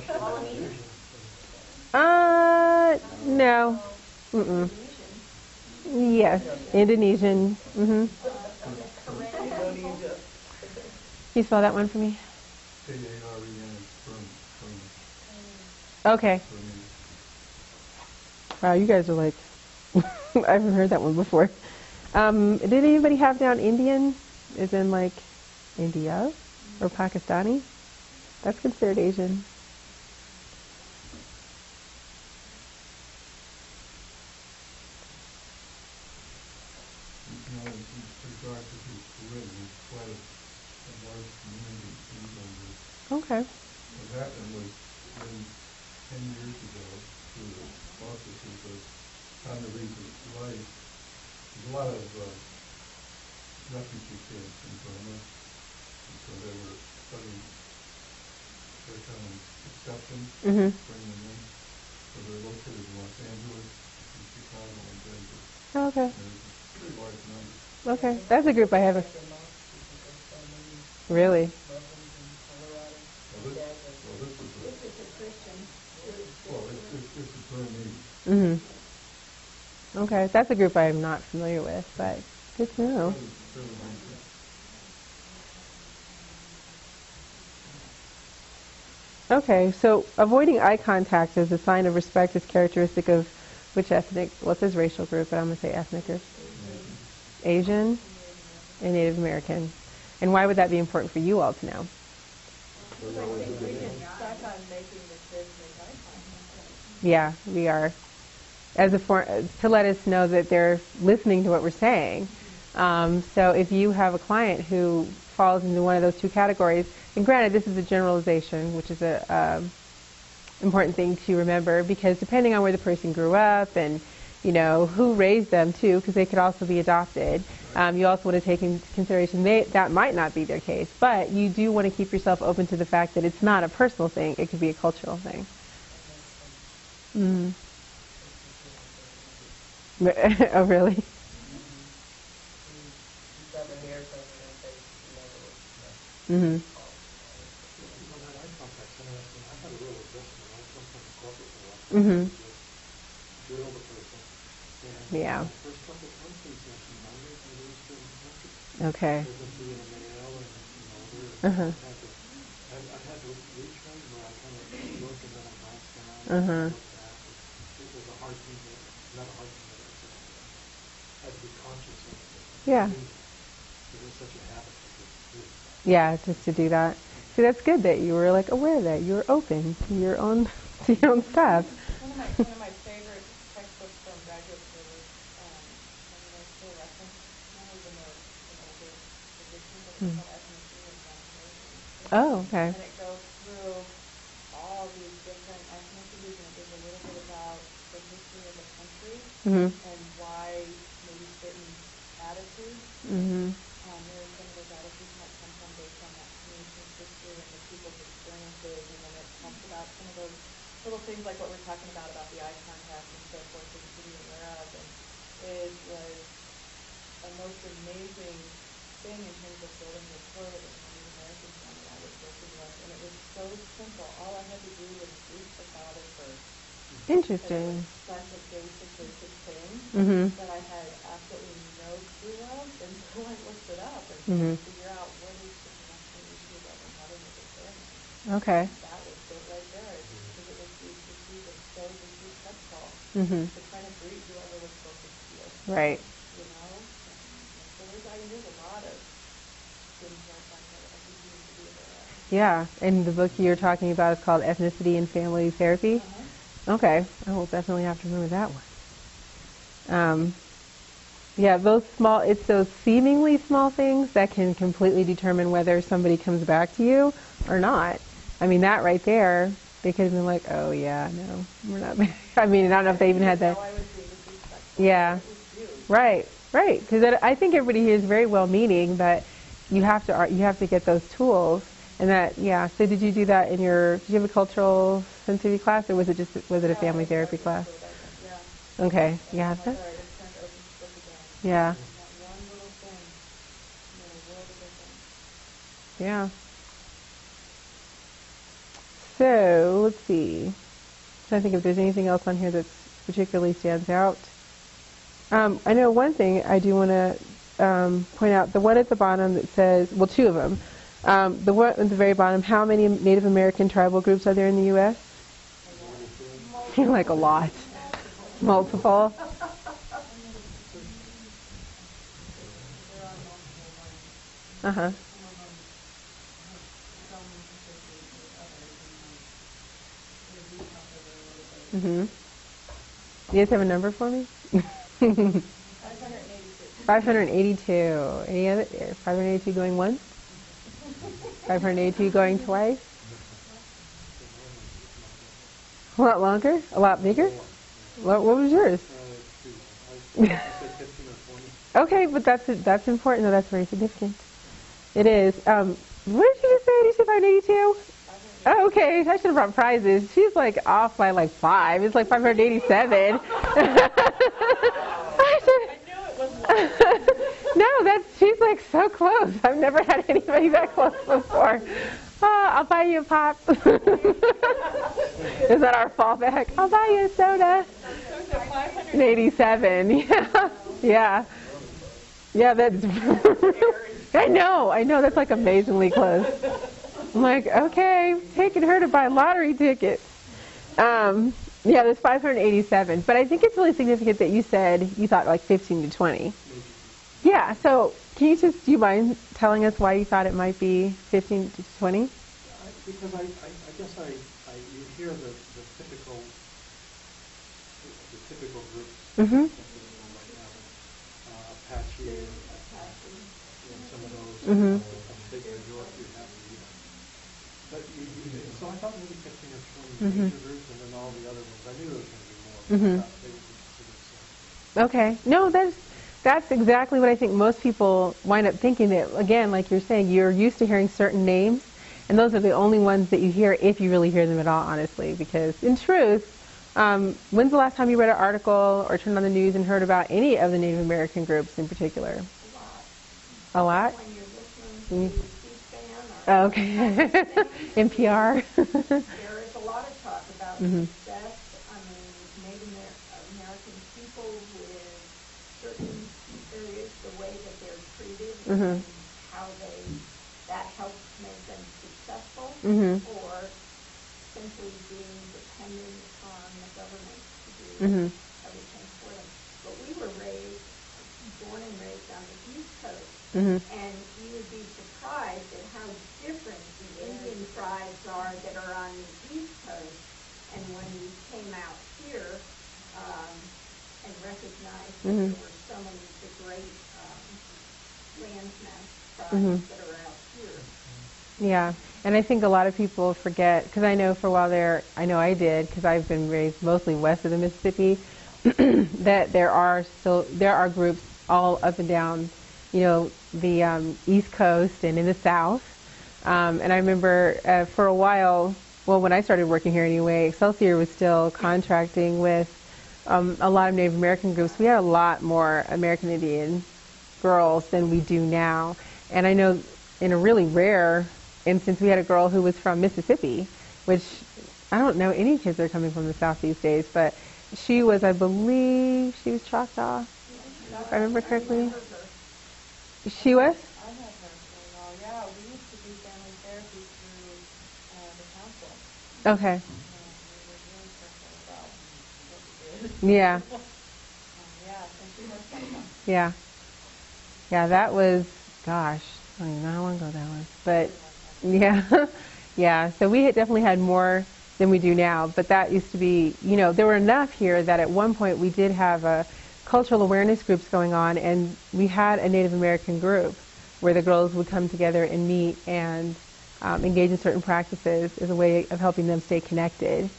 no. Mm-mm. Yes, Indonesian. Mm-hmm. Indonesia. Can you spell that one for me? K-A-R-E-N. Okay. Wow, you guys are like, I haven't heard that one before. Did anybody have down Indian? As in like India or Pakistani? That's considered Asian. You know, in regard to his Caribbean, it's quite a large community in England. Okay. What happened was, when 10 years ago, through the auspices of Condoleezza Rice, there's a lot of refugee camps in Burma, and so they were studying their kind of exceptions, Mm-hmm. bringing them in. So they're located in Los Angeles, in Chicago, and Denver. Oh, okay. And there's a pretty large number. Okay. That's a group I haven't. Really? Well, this is This is a Christian group. it's a Burmese. Mm-hmm. Okay. That's a group I am not familiar with, but good to know. Fairly recent. Okay, so avoiding eye contact as a sign of respect is characteristic of which ethnic, well, it says racial group, but I'm going to say ethnic group. Asian and Native American. And why would that be important for you all to know? I think we get stuck on making the kids make eye contact. Yeah, we are. As to let us know that they're listening to what we're saying. So if you have a client who falls into one of those two categories, and granted, this is a generalization, which is a important thing to remember, because depending on where the person grew up and who raised them too, because they could also be adopted. You also want to take into consideration that might not be their case, but you do want to keep yourself open to the fact that it's not a personal thing; it could be a cultural thing. Mm. Oh, really? She's got the hair coming in her face. Mm-hmm. When that eye contact's interesting. I had a real adjustment. I come from the corporate world. Mm-hmm. Just drill the person. And Yeah. the first couple of countries that she minded, they were still in the country. Okay. With being a male and Uh-huh. I had to retrain where I kind of looked and then I glanced down Uh-huh. and looked back. It was a hard thing not a hard thing, but it was had to be conscious of it. Yeah. It was such a habit to do. Yeah, just to do that. See, that's good that you were like aware that you were open to your own stuff. One of my favorite textbooks from graduate school was one of still reference, not even an older edition, but it's called Ethnicity and Translation. Oh, okay. And it goes through all these different ethnicities, and it gives a little bit about the history of the country Mm-hmm. and why maybe certain attitudes, Mm-hmm. maybe some of those attitudes might come from based on that nation's history and the people's experiences, and then it talks about some of those little things like what we're talking about the eye contact and so forth that you should be aware of. And it was a most amazing thing in terms of building rapport with the Native American family I was working with, and it was so simple. All I had to do was greet the father first. Interesting. And it was such a basic thing Mm-hmm. that I had absolutely no clue of until I looked it up and Mhm. figure out what is the connection issue that we're having with the family. Okay. That was it right there. Because it was these so deeply touchful Mm-hmm. to kind of greet whoever was supposed to see us. Right. And so there's a lot of things like that that I think you need to be aware of. Yeah, and the book you're talking about is called Ethnicity and Family Therapy. Uh-huh. Okay, I will definitely have to remember that one. Yeah, it's those seemingly small things that can completely determine whether somebody comes back to you or not. I mean, that right there, they could have been like, oh yeah, no, we're not. I mean, I don't know if they even had that. How I would be disrespectful. Yeah, It was you. right. Because I think everybody here is very well-meaning, but you have to get those tools. And that, yeah. So did you do that did you have a cultural sensitivity class, or was it a family therapy class? Yeah. Okay, yeah. Oh my God, I just turned to open book again. Yeah. That one little thing made a world of difference. Yeah. So let's see. I'm trying to think if there's anything else on here that particularly stands out. I know one thing I do want to point out. The one at the bottom that says, well, two of them. The one at the very bottom, how many Native American tribal groups are there in the U.S.? Like a lot. Multiple. Uh-huh. Mm-hmm. You guys have a number for me? 582. 582. Any other? 582 going once? 582 going twice? A lot longer? A lot bigger? What was yours? I said 15 or 20. Okay, but that's important. No, that's very significant. It is. What did you just say? Did you say 582? Oh, okay. I should have brought prizes. She's like off by like 5. It's like 587. No, she's like so close. I've never had anybody that close before. I'll buy you a pop. Is that our fallback? I'll buy you a soda. 87. Yeah. Yeah, that's. I know. That's like amazingly close. I'm like, okay, taking her to buy lottery tickets. Yeah, there's 587. But I think it's really significant that you said you thought like 15 to 20. Yeah, so do you mind telling us why you thought it might be 15 to 20? Because I guess you hear the typical groups. Mm-hmm. Apache, and some of those. Mm-hmm. Big New York, you have but so I thought maybe 15 or 20 Mm-hmm. major groups, and then all the other ones. I knew there was going to be more. Mm-hmm. But I thought they would be considered some. Okay. No, that's exactly what I think most people wind up thinking, that, again, like you're saying, you're used to hearing certain names, and those are the only ones that you hear, if you really hear them at all, honestly. Because in truth, when's the last time you read an article or turned on the news and heard about any of the Native American groups in particular? A lot? When you're listening to C-SPAN or Okay. NPR. there is a lot of talk about Mm-hmm. success. I mean, Native American people with certain areas, the way that they're treated, Mm-hmm. and how that helps make them successful, Mm-hmm. or simply being dependent on the government to do Mm-hmm. everything for them. But we were born and raised on the East Coast, Mm-hmm. and you would be surprised at how different the Indian tribes are that are on the East Coast. And when we came out here and recognized that Mm-hmm. there were some of the great landsmass tribes Mm-hmm. that are out here. Yeah, and I think a lot of people forget, because I know for a while there, I know I did, because I've been raised mostly west of the Mississippi, that there are groups all up and down, the East Coast and in the South. And I remember for a while, well, when I started working here anyway, Excelsior was still contracting with a lot of Native American groups. We had a lot more American Indian girls than we do now. And I know in a really rare instance, we had a girl who was from Mississippi, which I don't know any kids that are coming from the South these days, but she was, I believe, she was Choctaw, if I remember correctly. She was? I have her for a while. Yeah, we used to do family therapy through the council. Okay. We were really careful about what we did. Yeah. Yeah, so she was Choctaw. Yeah. Yeah, that was, gosh, I don't even know how long ago that was. But, yeah. Yeah, so we definitely had more than we do now. But that used to be, there were enough here that at one point we did have a cultural awareness groups going on, and we had a Native American group where the girls would come together and meet and engage in certain practices as a way of helping them stay connected.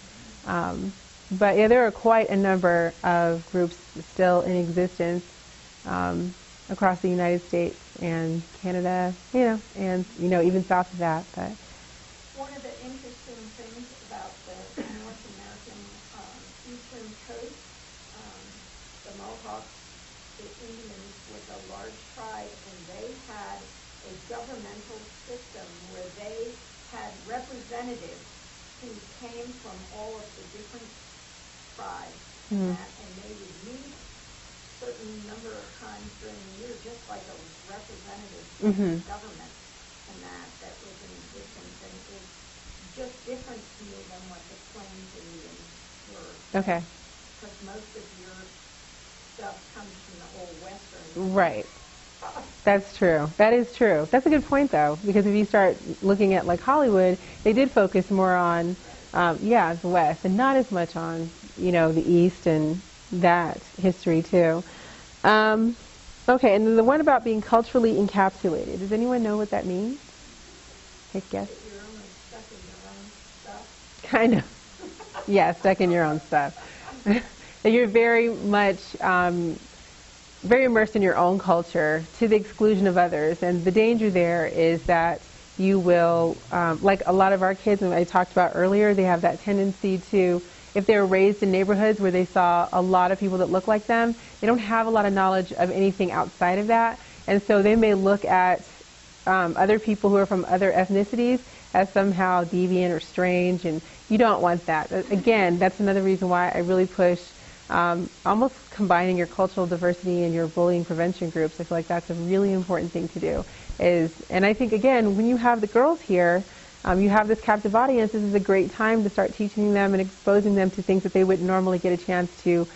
But yeah, there are quite a number of groups still in existence across the United States and Canada, and even south of that. But one of the interesting things about the North American eastern coast, the Mohawks, the Indians was a large tribe, and they had a governmental system where they had representatives who came from all of the different tribes, and they would meet a certain number of times during the year, just like a representative from the government, and that was in existence, and it's just different to me than what the Plains Indians were. okay, Because most of your stuff comes from the old Western. right. That's true. That is true. That's a good point, though, because if you start looking at like Hollywood, they did focus more on, the West, and not as much on, the East and that history too. Okay, and then the one about being culturally encapsulated. Does anyone know what that means? Take a guess. You're only stuck in your own stuff. Kind of. Yeah, stuck in your own stuff. You're very much very immersed in your own culture to the exclusion of others. And the danger there is that you will, like a lot of our kids, and I talked about earlier, they have that tendency to, if they were raised in neighborhoods where they saw a lot of people that look like them, they don't have a lot of knowledge of anything outside of that. And so they may look at other people who are from other ethnicities as somehow deviant or strange, and you don't want that. Again, that's another reason why I really push almost combining your cultural diversity and your bullying prevention groups. I feel like that's a really important thing to do. And I think, again, when you have the girls here, you have this captive audience, this is a great time to start teaching them and exposing them to things that they wouldn't normally get a chance to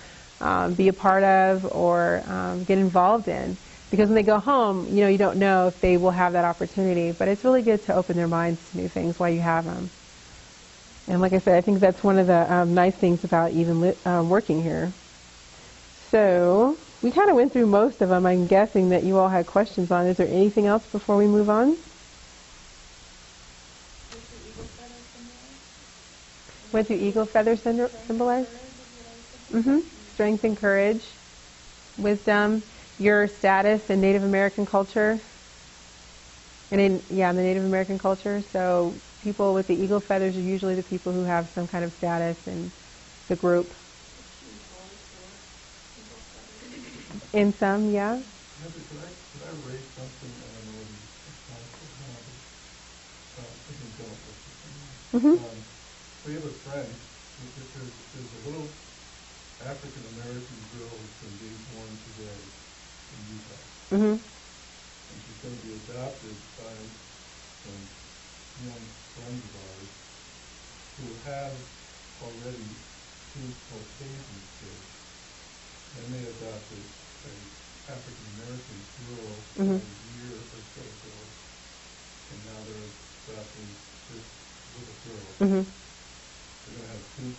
be a part of or get involved in. Because when they go home, you don't know if they will have that opportunity. But it's really good to open their minds to new things while you have them. And like I said, I think that's one of the nice things about even working here. So we kind of went through most of them. I'm guessing that you all had questions on. Is there anything else before we move on? What do eagle feathers symbolize? Strength and courage, wisdom, your status in Native American culture. And in the Native American culture. So people with the eagle feathers are usually the people who have some kind of status in the group. In some, yeah. Could I raise something? I don't know whether it's possible. We have a friend. There's a little African American girl who's going to be born today in Utah. And she's going to be adopted by some young friends of ours who have already two Caucasian kids. And they adopted an African American girl a year or so ago, and now they're adopting this little girl. They're going to have two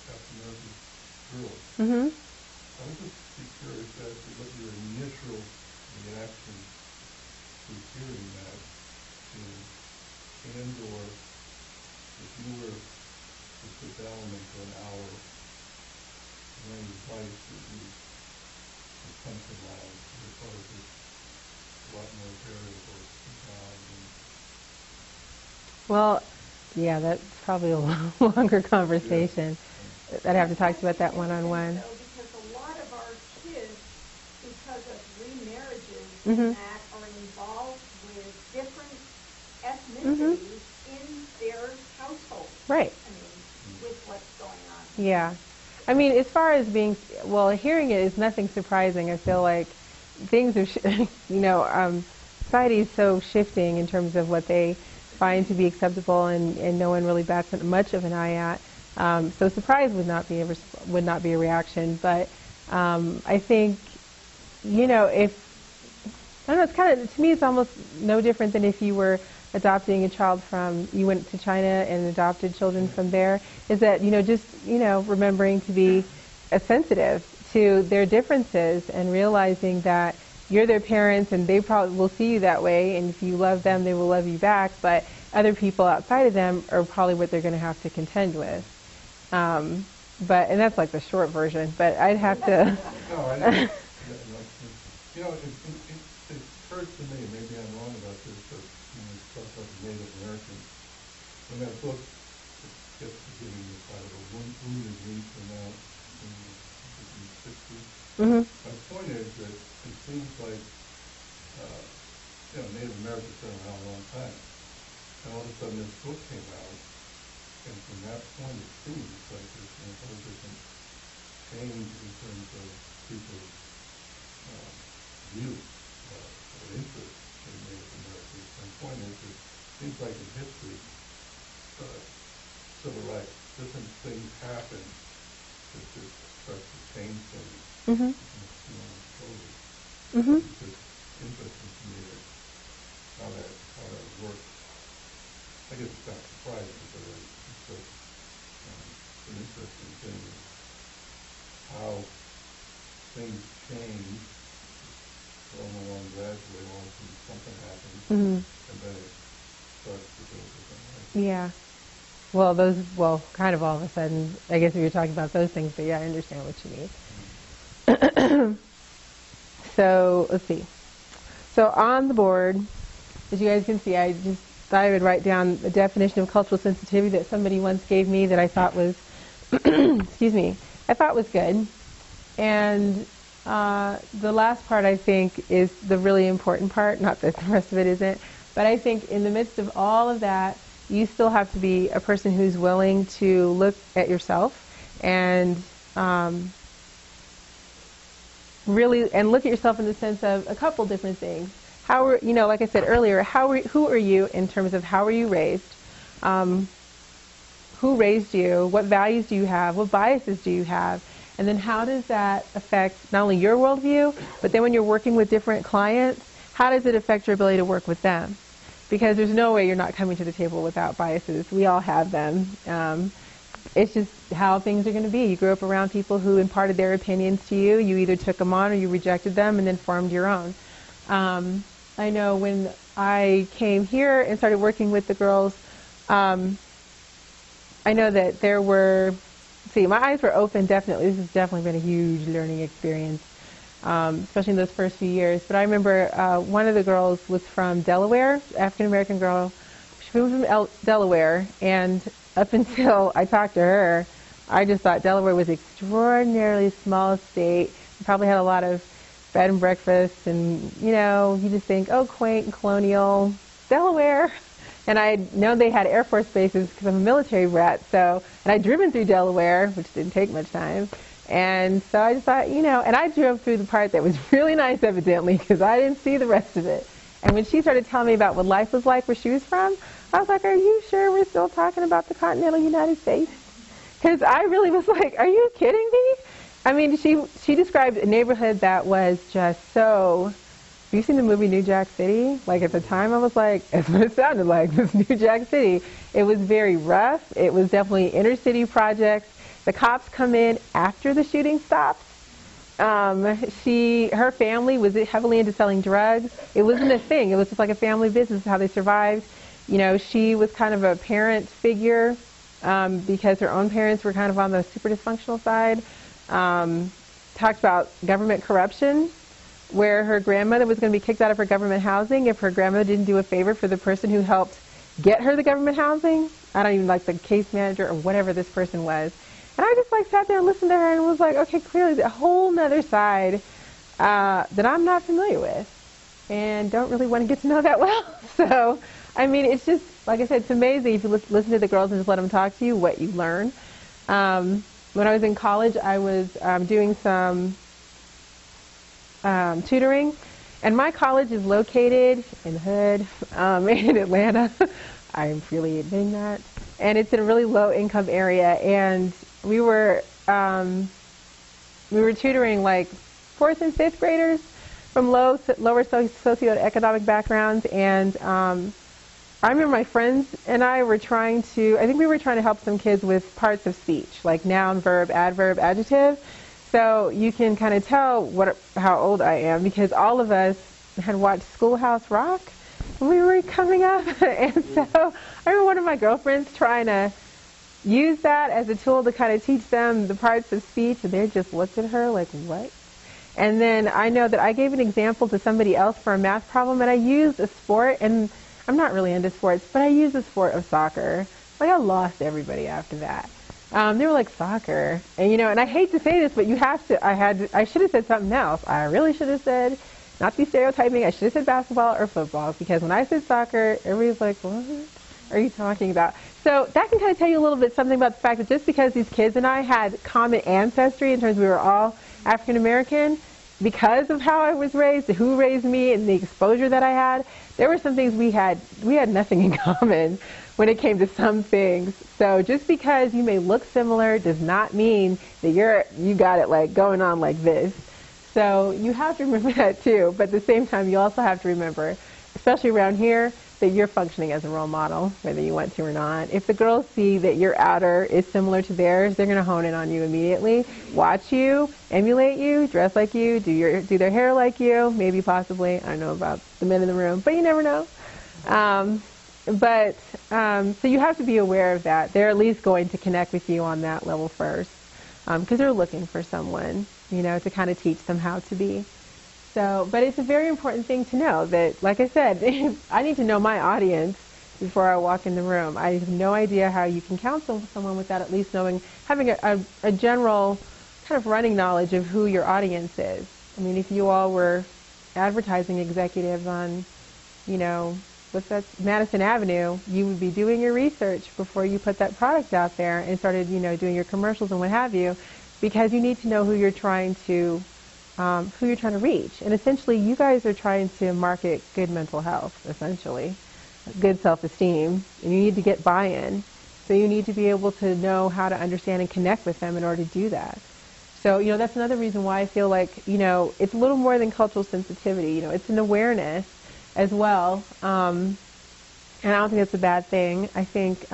African American girls. I would just be curious as to what your initial reaction to hearing that is, and/or if you were to sit down and for an hour, any advice that you would come to mind as far as it's a lot more variables involved. Well, yeah, that's probably a longer conversation. Yeah. I'd have to talk to you about that one-on-one. Because a lot of our kids, because of remarriages that are involved with different ethnicities in their household. Right. I mean, with what's going on. Yeah. I mean, as far as hearing it is nothing surprising. I feel like things are, society is so shifting in terms of what they find to be acceptable, and no one really bats much of an eye at. So surprise would not be a reaction. But I think, it's kind of, to me, it's almost no different than if you were adopting a child you went to China and adopted children from there, is that, remembering to be sensitive to their differences and realizing that you're their parents and they probably will see you that way, and if you love them, they will love you back, but other people outside of them are probably what they're going to have to contend with. And that's like the short version, but I'd have to... No, I know. You know, it occurs to me, maybe I'm wrong about this, but when we talk about the Native Americans, when that book gets to giving the title, Wounded Reef came out in the 60s, my point is that it seems like, Native Americans have been around a long time, and all of a sudden this book came out, and from that point it seems like there's been a whole different change in terms of people's view or interest in Native Americans. My point is, it seems like in history, civil rights, different things happen that just start to change things. Slowly. It's just interesting to me how that works. I guess it's not surprising, but it's just an interesting thing, how things change, going along gradually, all of a sudden something happens, and then it starts to go different ways. Yeah. Kind of all of a sudden, I guess if you're talking about those things, but yeah, I understand what you mean. So, let's see. So on the board, as you guys can see, I just thought I would write down the definition of cultural sensitivity that somebody once gave me that I thought was, I thought was good. And the last part, I think, is the really important part, not that the rest of it isn't, but I think in the midst of all of that, you still have to be a person who's willing to look at yourself and really, and look at yourself in the sense of a couple different things. Like I said earlier, who are you in terms of how were you raised? Who raised you? What values do you have? What biases do you have? And then how does that affect not only your worldview, but then when you're working with different clients, how does it affect your ability to work with them? Because there's no way you're not coming to the table without biases. We all have them. It's just how things are going to be. You grew up around people who imparted their opinions to you. You either took them on or you rejected them and then formed your own. I know when I came here and started working with the girls, I know that there were, my eyes were open, definitely. This has definitely been a huge learning experience, especially in those first few years. But I remember one of the girls was from Delaware, African-American girl. She was from Delaware, and up until I talked to her, I just thought Delaware was an extraordinarily small state. It probably had a lot of bed and breakfast, and you just think, oh, quaint and colonial Delaware. And I know they had Air Force bases because I'm a military brat, and I'd driven through Delaware, which didn't take much time. And so I just thought, and I drove through the part that was really nice, evidently, because I didn't see the rest of it. And when she started telling me about what life was like where she was from, I was like, are you sure we're still talking about the continental United States? Because I really was like, are you kidding me? I mean, she described a neighborhood that was just so... Have you seen the movie New Jack City? Like, at the time, I was like, that's what it sounded like, this New Jack City. It was very rough. It was definitely inner city projects. The cops come in after the shooting stops. Her family was heavily into selling drugs. It wasn't a thing. It was just like a family business, how they survived. She was kind of a parent figure because her own parents were kind of on the super dysfunctional side. Talked about government corruption, where her grandmother was going to be kicked out of her government housing if her grandmother didn't do a favor for the person who helped get her the government housing. I don't even like the case manager or whatever this person was. And I just sat there and listened to her and was like, okay, clearly a whole nother side that I'm not familiar with and don't really want to get to know that well. So, I mean, it's just, like I said, it's amazing if you listen to the girls and just let them talk to you, what you learn. When I was in college, I was doing some tutoring, and my college is located in Hurd, in Atlanta. I am freely admitting that. And it's in a really low-income area, and we were tutoring like 4th and 5th graders from lower socioeconomic backgrounds, and I remember my friends and I were trying to, I think we were trying to help some kids with parts of speech, like noun, verb, adverb, adjective. So you can kind of tell how old I am, because all of us had watched Schoolhouse Rock when we were coming up. And so I remember one of my girlfriends trying to use that as a tool to kind of teach them the parts of speech, and they just looked at her like, what? And then I know that I gave an example to somebody else for a math problem, and I used a sport, and I'm not really into sports, but I used the sport of soccer. Like, I lost everybody after that. They were like, soccer. And, and I hate to say this, but you have to, I should have said something else. I really should have said, not to be stereotyping, I should have said basketball or football, because when I said soccer, everybody's like, what are you talking about? So that can kind of tell you a little bit something about the fact that just because these kids and I had common ancestry in terms of we were all African American, because of how I was raised, who raised me, and the exposure that I had, there were some things we had nothing in common when it came to some things. So just because you may look similar does not mean that you got it like going on like this. So you have to remember that too. But at the same time, you also have to remember, especially around here, that you're functioning as a role model, whether you want to or not. If the girls see that your outer is similar to theirs, they're going to hone in on you immediately, watch you, emulate you, dress like you, do their hair like you, maybe possibly. I don't know about the men in the room, but you never know. So you have to be aware of that. They're at least going to connect with you on that level first, because they're looking for someone, to kind of teach them how to be. So, but it's a very important thing to know that, like I said, I need to know my audience before I walk in the room. I have no idea how you can counsel someone without at least having a general kind of running knowledge of who your audience is. I mean, if you all were advertising executives on, Madison Avenue, you would be doing your research before you put that product out there and started, doing your commercials and what have you, because you need to know who you're trying to reach. And essentially, you guys are trying to market good mental health, essentially, good self-esteem, and you need to get buy-in. So you need to be able to know how to understand and connect with them in order to do that. So, that's another reason why I feel like, it's a little more than cultural sensitivity. It's an awareness as well. And I don't think that's a bad thing. I think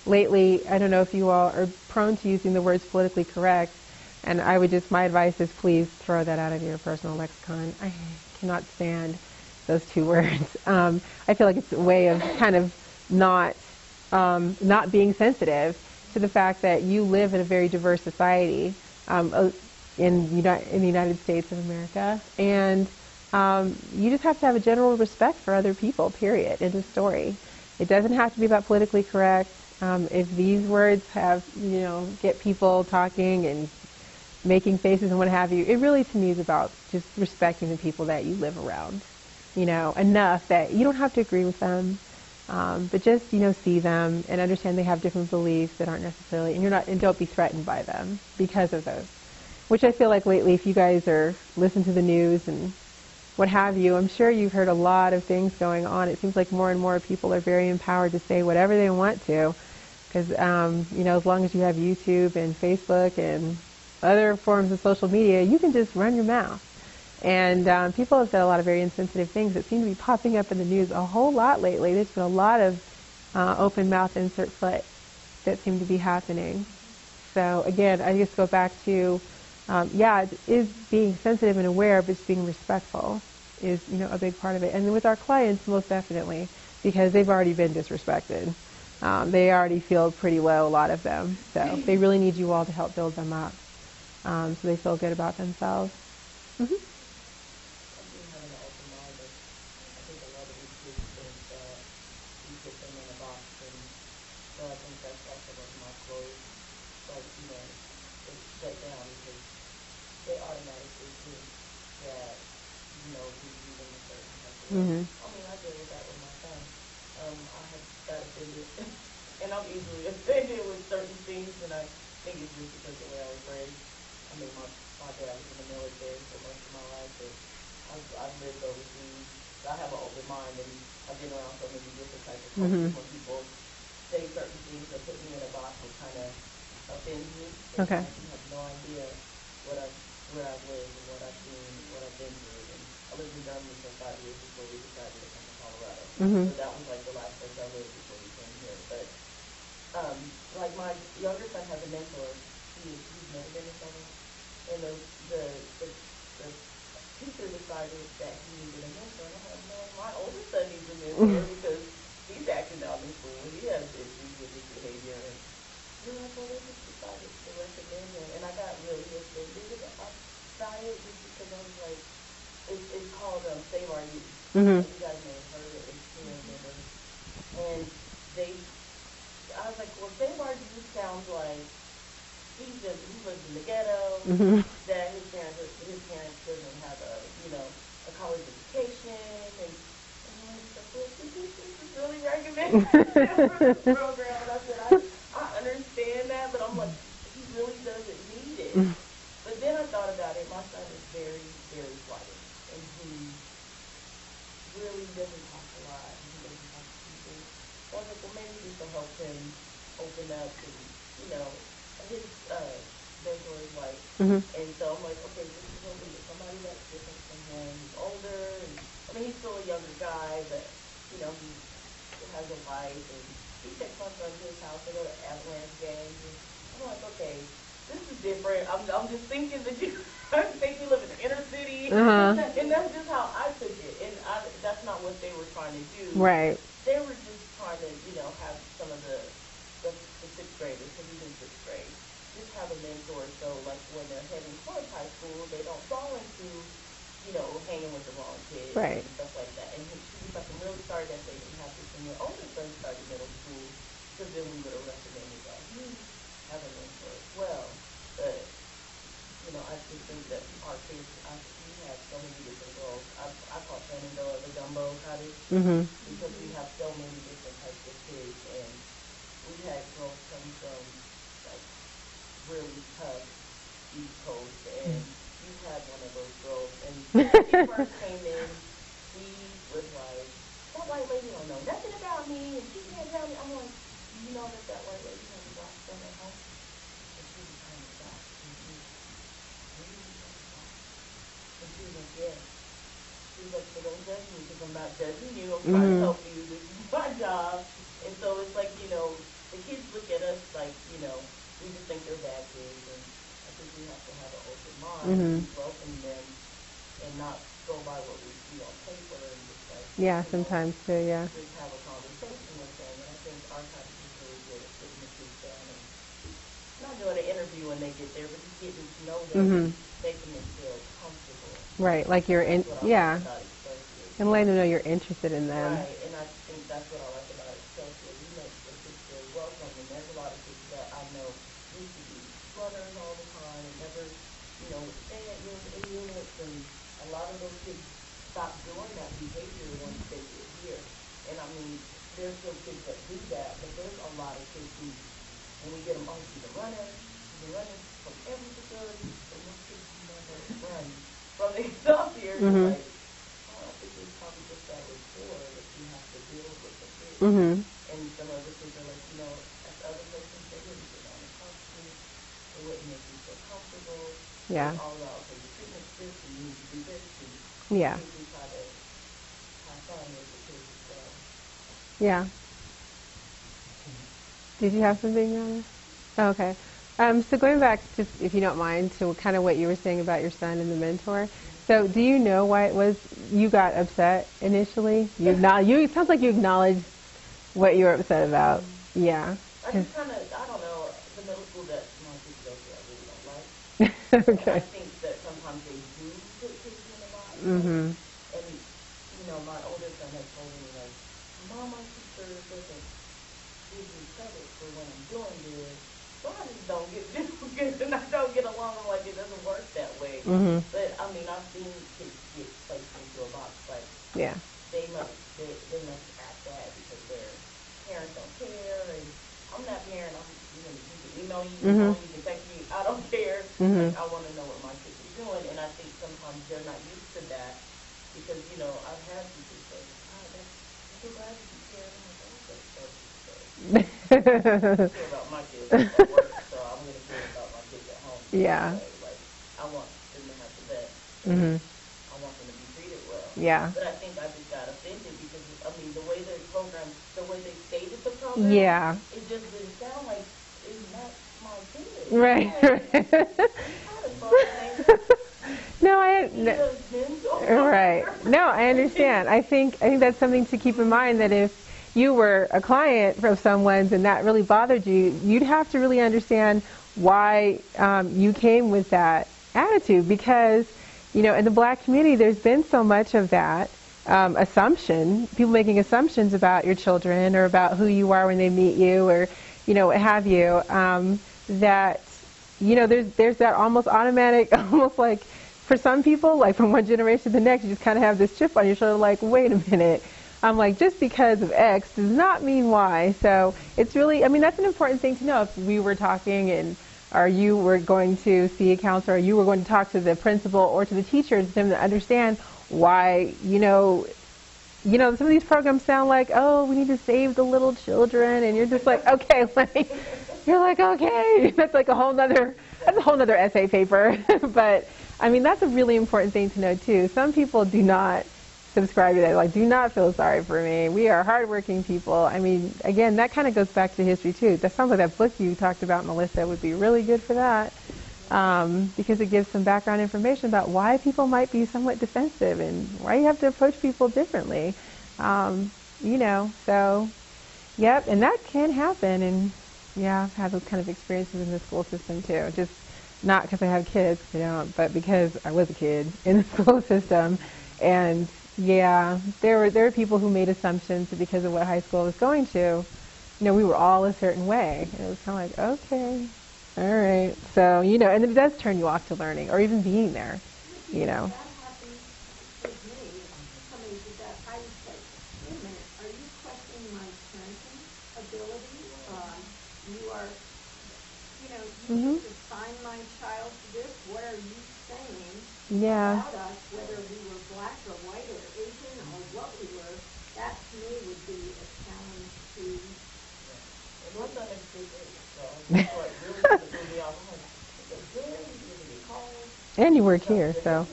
lately, I don't know if you all are prone to using the words politically correct. And my advice is please throw that out of your personal lexicon. I cannot stand those two words. I feel like it's a way of kind of not being sensitive to the fact that you live in a very diverse society in the United States of America. And you just have to have a general respect for other people, period, in the story. It doesn't have to be about politically correct. If these words get people talking and making faces and what have you, it really to me is about just respecting the people that you live around, enough that you don't have to agree with them, but just, see them and understand they have different beliefs that aren't necessarily, and don't be threatened by them because of those, which I feel like lately, if you guys listen to the news and what have you, I'm sure you've heard a lot of things going on. It seems like more and more people are very empowered to say whatever they want to, because, as long as you have YouTube and Facebook and other forms of social media, you can just run your mouth. And people have said a lot of very insensitive things that seem to be popping up in the news a whole lot lately. There's been a lot of open mouth, insert foot that seem to be happening. So again, I just go back to, it is being sensitive and aware, but it's being respectful is, a big part of it. And with our clients, most definitely, because they've already been disrespected. They already feel pretty low, a lot of them. So they really need you all to help build them up. So they feel good about themselves. Mm-hmm. Having an open mind, I think a lot of these kids think that you put them in a box, and so I think that's also one of my clothes, it's shut down because they automatically think that, we use them a certain type of way. Mm-hmm. I mean, I deal with that with my son. I have got offended, and I'm easily offended with certain things, and I think it's just because of the way I was raised. I mean, my dad was in the military for most of my life, but I've lived overseas. So I have an open mind, and I've been around so many different types of cultures. When people say certain things or put me in a box, it kind of offends me. Okay. You have no idea where I've lived and what I've seen, what I've been through. And a lived in Germany for 5 years before we decided to come to Colorado. Mhm. So that was like the last place I lived before we came here. But like my younger son has a mentor. He's never been to summer, and the teacher decided that he needed a mentor. And I'm like, no, my older son needs a mentor because he's acting out in school. He has issues with his behavior. And you're like, well, they just decided to recommend him. And I got really offended about it just because I was like, it's called Save Our Youth. Mhm. You guys may have heard of it. It's here in Denver. And I was like, well, Save Our Youth sounds like he lives in the ghetto, Mhm. that his parents couldn't have a college education, and I was like, well, this is really recommended for this program. And I said, I understand that, but I'm like, he really doesn't need it. But then I thought about it. My son is very, very flighty, and he really doesn't talk a lot, and he doesn't talk to people. So I was like, well, maybe this will help him open up, and his mentor is white, and so I'm like, okay, this is gonna be somebody that's different from him. He's older, and I mean, he's still a younger guy, but he has a wife, and he takes my son to his house to go to Avalanche games, and I'm like, okay, this is different. I'm just thinking that you make me live in the inner city, and that's just how I took it, and that's not what they were trying to do. Right. They were just trying to, have some of the sixth graders, because he's in sixth grade, just have a mentor, so like when they're heading towards high school, they don't fall into, hanging with the wrong kids Right. and stuff like that. And she was like, I'm really sorry that they didn't have this when your older son started middle school, because then we would have recommended that he have a mentor as well. But I just think that our kids, we have so many different roles. I call Shenandoah the gumbo cottage, because we have so many different types of kids, and we had girls come from like really tough East Coast, and you had one of those girls, and when she first came in, she was like, that white lady don't know nothing about me, and she can't tell me. I'm like, you know that white lady has a black son at home? And she was kind of shocked. And she was, really? And she was like, yeah. She was like, so don't judge me, because I'm not judging you. I'm trying to help you. This is my job. And so it's like, the kids look at us like, we just think they're bad kids. And I think we have to have an open mind and welcome them and not go by what we see on paper and just like, Yeah, sometimes too, yeah. just have a conversation with them. And I think our cottage is really good at sitting the kids down and not doing an interview when they get there, but just getting to know them, making them feel comfortable. Right, like you're in, yeah. And letting them know you're interested in them. Right, and I think that's what I like about Excelsior. We make the kids feel welcome, and there's a lot of kids that I know used to be runners all the time and never, stay at units, and a lot of those kids stop doing that behavior once they get here. And I mean, there's still kids that do that, but there's a lot of kids who, when we get them, she's a runner from every facility, and those kids never run from the Excelsior. Like, I think it's probably just that rapport that you have to build with the kids. And some of the kids are like, at the other places, they wouldn't sit down and talk to me. They wouldn't make me feel comfortable. Yeah. It's all about, okay, you're sitting at this, and you need to do this. And yeah. we try to have fun with the kids as well. Yeah. Did you have something, Yana? Oh, okay. So going back, just if you don't mind, to kind of what you were saying about your son and the mentor. So do you know why it was you got upset initially? It sounds like you acknowledged what you were upset about. Yeah. I just kind of, I don't know, the middle school that my kids go to, I really don't like. Okay. I think that sometimes they do put kids in a box. And, my older son has told me, like, Mom, my sister doesn't give me credit for when I'm doing good. So I just don't get good, and I don't get along. I'm like, it doesn't work that way. But, I mean, I've seen kids get placed into a box. Like, yeah. they must act that because their parents don't care. And I'm that parent. You can email you, you can text me. I don't care. Like, I want to know what my kids are doing. And I think sometimes they're not used to that because, I've had some kids say, I'm so glad you care. I'm like, oh, that's so good. I care about my kids at work, so I'm going to care about my kids at home. Yeah. Like, I want them to have the best. I want them to be treated well. Yeah. But I think I just got offended because, I mean, the way the program, the way they stated the program, Yeah. it just didn't sound like, isn't that my kid? Right. No, right. No, I understand. I think that's something to keep in mind, that if you were a client of someone's and that really bothered you, you'd have to really understand why you came with that attitude, because, you know, in the black community, there's been so much of that assumption, people making assumptions about your children or about who you are when they meet you, or, you know, what have you, that, you know, there's that almost automatic, almost like, for some people, like from one generation to the next, you just kind of have this chip on your shoulder, like, wait a minute. I'm like, just because of X does not mean Y. So it's really, I mean, that's an important thing to know. If we were talking and, or you were going to see a counselor, or you were going to talk to the principal or to the teachers, for them to understand why, you know, some of these programs sound like, oh, we need to save the little children, and you're just like, okay, you're like, okay, that's a whole nother essay paper. But I mean, that's a really important thing to know too. Some people do not subscribe to that. Like, do not feel sorry for me. We are hardworking people. I mean, again, that kind of goes back to history too. That sounds like that book you talked about, Melissa, would be really good for that, because it gives some background information about why people might be somewhat defensive and why you have to approach people differently. You know, so, yep, and that can happen. And yeah, I've had those kind of experiences in the school system too. Just not because I have kids, you know, but because I was a kid in the school system. And yeah, there were people who made assumptions that because of what high school was going to, you know, we were all a certain way. And it was kind of like, okay, all right. So, you know, and it does turn you off to learning or even being there, you know. That happened with me coming to that. I was like, wait a minute, are you questioning my parenting ability? You are, you know, you just assign my child to this. What are you saying Yeah. about us, whether we were black or white or Asian or what we were? That to me would be a challenge to. And once I make big so that's what really threw me off. I'm like, really? Did it call? And you work here, so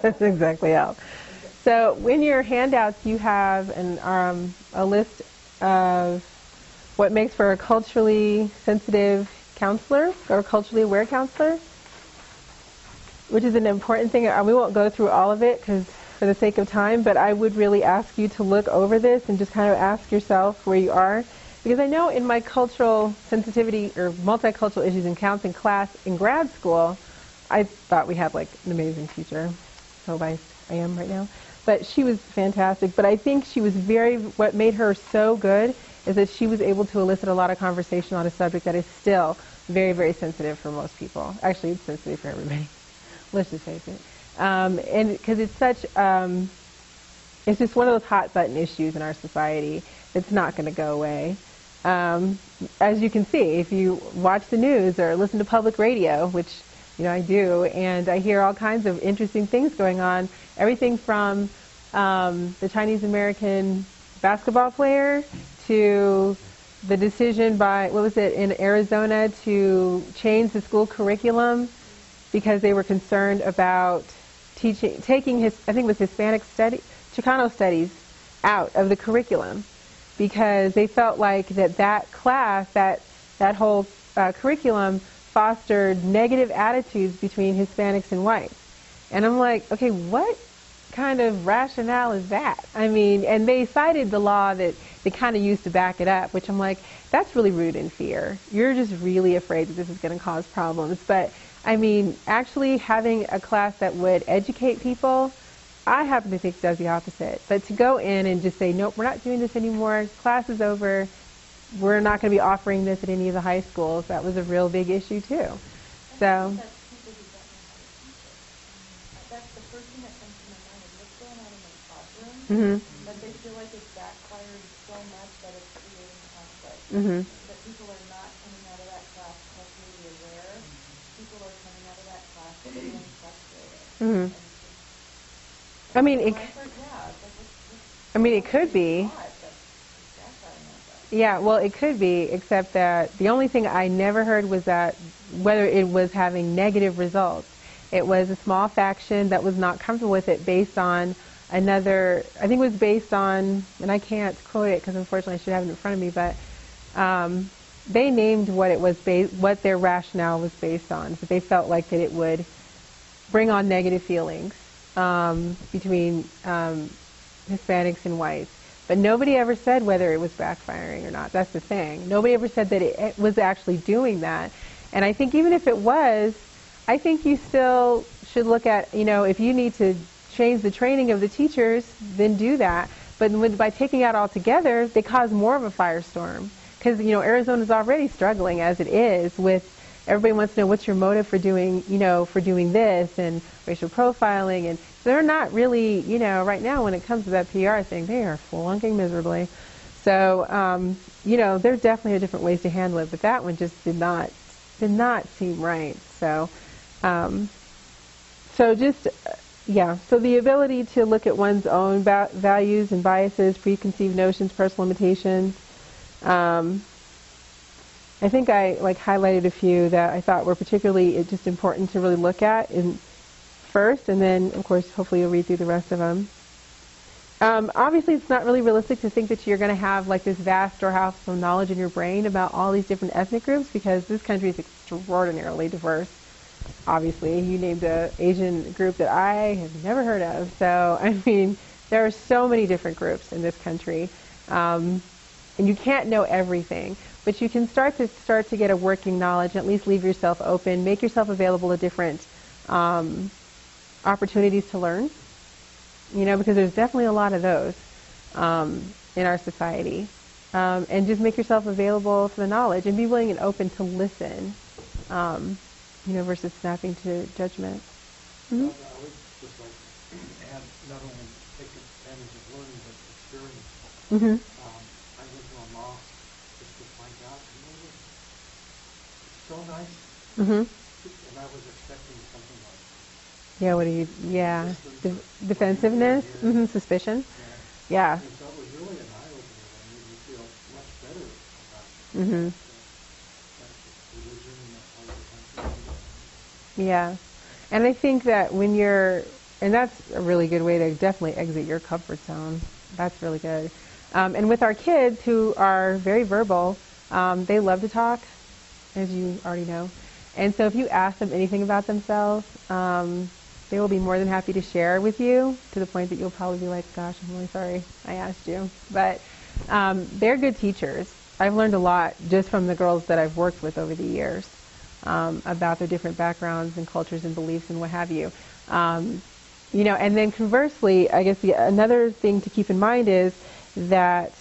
that's exactly how. So in your handouts, you have a list of what makes for a culturally sensitive counselor or culturally aware counselor, which is an important thing. We won't go through all of it because for the sake of time, but I would really ask you to look over this and just kind of ask yourself where you are. Because I know in my cultural sensitivity or multicultural issues in counseling class in grad school, I thought we had like an amazing teacher. So I am right now. But she was fantastic. But I think she was what made her so good is that she was able to elicit a lot of conversation on a subject that is still very, very sensitive for most people. Actually, it's sensitive for everybody. Let's just face it. And because it's such, it's just one of those hot button issues in our society that's not going to go away. As you can see, if you watch the news or listen to public radio, which, you know, I do, and I hear all kinds of interesting things going on, everything from the Chinese American basketball player to the decision by, what was it, in Arizona to change the school curriculum because they were concerned about taking I think it was Chicano studies out of the curriculum because they felt like that class, that whole curriculum fostered negative attitudes between Hispanics and whites. And I'm like, okay, what kind of rationale is that? I mean, and they cited the law that they kind of used to back it up, which I'm like, that's really rooted in fear. You're just really afraid that this is going to cause problems. But I mean, actually having a class that would educate people, I happen to think does the opposite. But to go in and just say, nope, we're not doing this anymore, class is over, we're not going to be offering this at any of the high schools, that was a real big issue too. So. That's the first thing that comes to my mind is what's going on in the classroom. Mm-hmm. But they feel like it's backfired so much that it's creating conflict. Mm-hmm. That people are not coming out of that class culturally aware. People are coming out of that class feeling frustrated. Mm-hmm. I mean, it could be. Yeah, well, it could be, except that the only thing I never heard was that whether it was having negative results. It was a small faction that was not comfortable with it based on another, I think it was based on, and I can't quote it because unfortunately I should have it in front of me, but they named what it was what their rationale was based on. But they felt like that it would bring on negative feelings between Hispanics and whites. But nobody ever said whether it was backfiring or not. That's the thing. Nobody ever said that it was actually doing that. And I think even if it was, I think you still should look at, if you need to change the training of the teachers, then do that. But by taking out altogether, they cause more of a firestorm. Because, Arizona's already struggling as it is with, everybody wants to know what's your motive for doing, this and racial profiling. And they're not really, right now when it comes to that PR thing, they are flunking miserably. So, there definitely are different ways to handle it, but that one just did not seem right. So, so the ability to look at one's own values and biases, preconceived notions, personal limitations. I think I highlighted a few that I thought were particularly just important to really look at first, and then of course hopefully you'll read through the rest of them. Obviously it's not really realistic to think that you're going to have this vast storehouse of knowledge in your brain about all these different ethnic groups, because this country is extraordinarily diverse. Obviously, you named an Asian group that I have never heard of. So, there are so many different groups in this country. And you can't know everything. But you can start to get a working knowledge, and at least leave yourself open, make yourself available to different opportunities to learn. Because there's definitely a lot of those in our society. And just make yourself available for the knowledge, and be willing and open to listen. Versus snapping to judgment. Mm-hmm. I would just add, not only take advantage of learning, but experience. Mm-hmm. I went to a mosque just to find out, it's so nice. Mm-hmm. And I was expecting something like, yeah, what do you, yeah, defensiveness, mm-hmm. Suspicion. Yeah. And so it was really an eye-opener. It made me feel much better about Mm-hmm. religion and that part of the country. Yeah. And I think that and that's a really good way to definitely exit your comfort zone. That's really good. And with our kids who are very verbal, they love to talk, as you already know. And so if you ask them anything about themselves, they will be more than happy to share with you, to the point that you'll probably be like, gosh, I'm really sorry I asked you. But they're good teachers. I've learned a lot just from the girls that I've worked with over the years. About their different backgrounds and cultures and beliefs and what have you. And then conversely, I guess another thing to keep in mind is that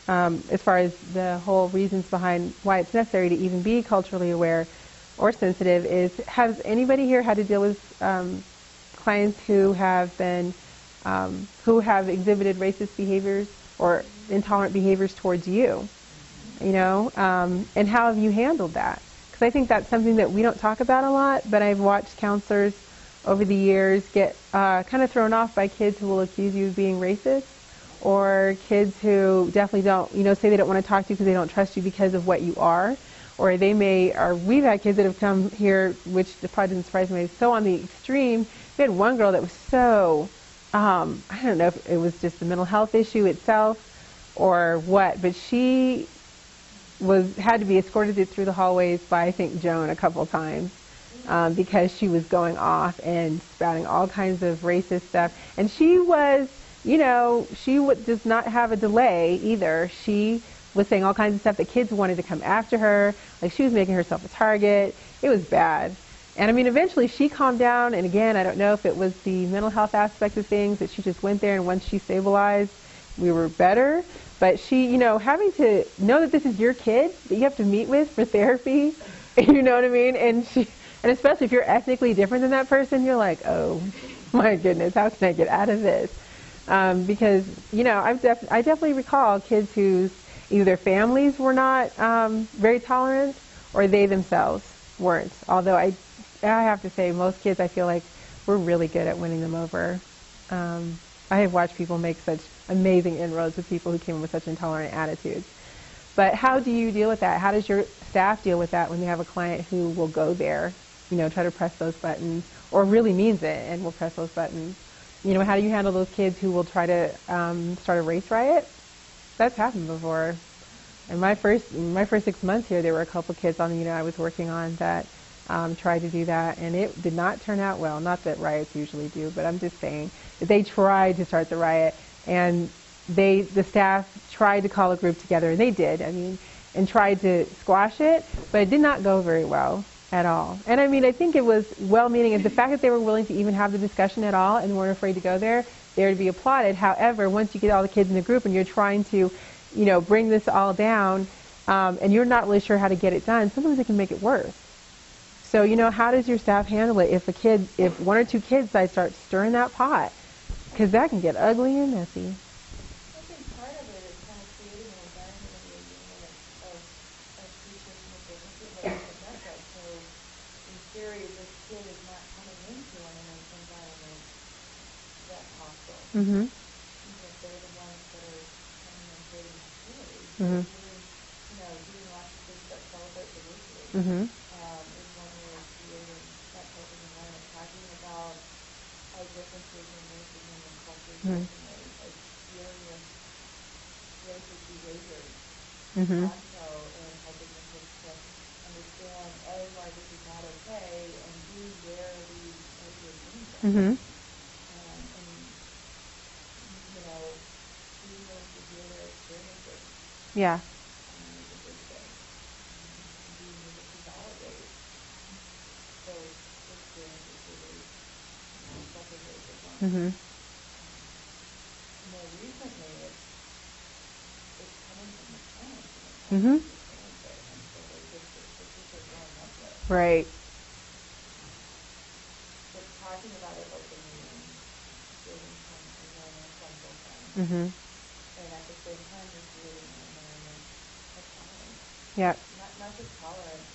as far as the whole reasons behind why it's necessary to even be culturally aware or sensitive is, has anybody here had to deal with clients who have been, who have exhibited racist behaviors or intolerant behaviors towards you? And how have you handled that? I think that's something that we don't talk about a lot, but I've watched counselors over the years get kind of thrown off by kids who will accuse you of being racist, or kids who definitely don't, say they don't want to talk to you because they don't trust you because of what you are, or we've had kids that have come here, which probably doesn't surprise me, so on the extreme. We had one girl that was so, I don't know if it was just the mental health issue itself or what, but she had to be escorted through the hallways by, I think, Joan a couple times because she was going off and spouting all kinds of racist stuff. And she was, she does not have a delay either. She was saying all kinds of stuff that kids wanted to come after her. She was making herself a target. It was bad. And eventually she calmed down. And again, I don't know if it was the mental health aspect of things that she just went there, and once she stabilized, we were better. But she, having to know that this is your kid that you have to meet with for therapy, you know what I mean? And especially if you're ethnically different than that person, you're like, oh my goodness, how can I get out of this? Because, I definitely recall kids whose either their families were not very tolerant, or they themselves weren't. Although I have to say, most kids, I feel like we're really good at winning them over. I have watched people make such amazing inroads with people who came in with such intolerant attitudes. But how do you deal with that? How does your staff deal with that when you have a client who will go there try to press those buttons, or really means it and will press those buttons. How do you handle those kids who will try to start a race riot? That's happened before. In my first 6 months here, there were a couple kids on the unit I was working on that tried to do that, and it did not turn out well. Not that riots usually do, but I'm just saying that they tried to start the riot, and the staff tried to call a group together, and they did, and tried to squash it, but it did not go very well at all. And I think it was well-meaning, and the fact that they were willing to even have the discussion at all and weren't afraid to go there, they're to be applauded. However, once you get all the kids in the group and you're trying to, bring this all down, and you're not really sure how to get it done, sometimes it can make it worse. So, how does your staff handle it if one or two kids start stirring that pot? Because that can get ugly and messy. I think part of it is kind of creating an environment in your unit of appreciation of differences, like you said, Mecca. So, in theory, this kid is not coming into an environment that's hostile. Mm-hmm. Because they're the ones that are coming and creating hostility. Mm-hmm. Doing lots of things that celebrate diversity. Mm-hmm. Is one way of creating that type of environment, talking about our differences in racism and cultures, Mm-hmm. and dealing with racist behaviors. Mm-hmm. Also, and helping the kids to understand, A, why this is not okay, and B, where these ideas came from. Mm-hmm. Being willing to hear their experiences. Yeah. Is a big thing. Being able to validate those experiences who they suffered racism. Mm-hmm. More recently, it's coming from the parents and the Mm-hmm. parents experience it, and so the kids are growing up with. Right. But talking about it openly and building some awareness on both ends. Mm-hmm. And at the same time, just creating an environment of tolerance. Yeah. Not just tolerance.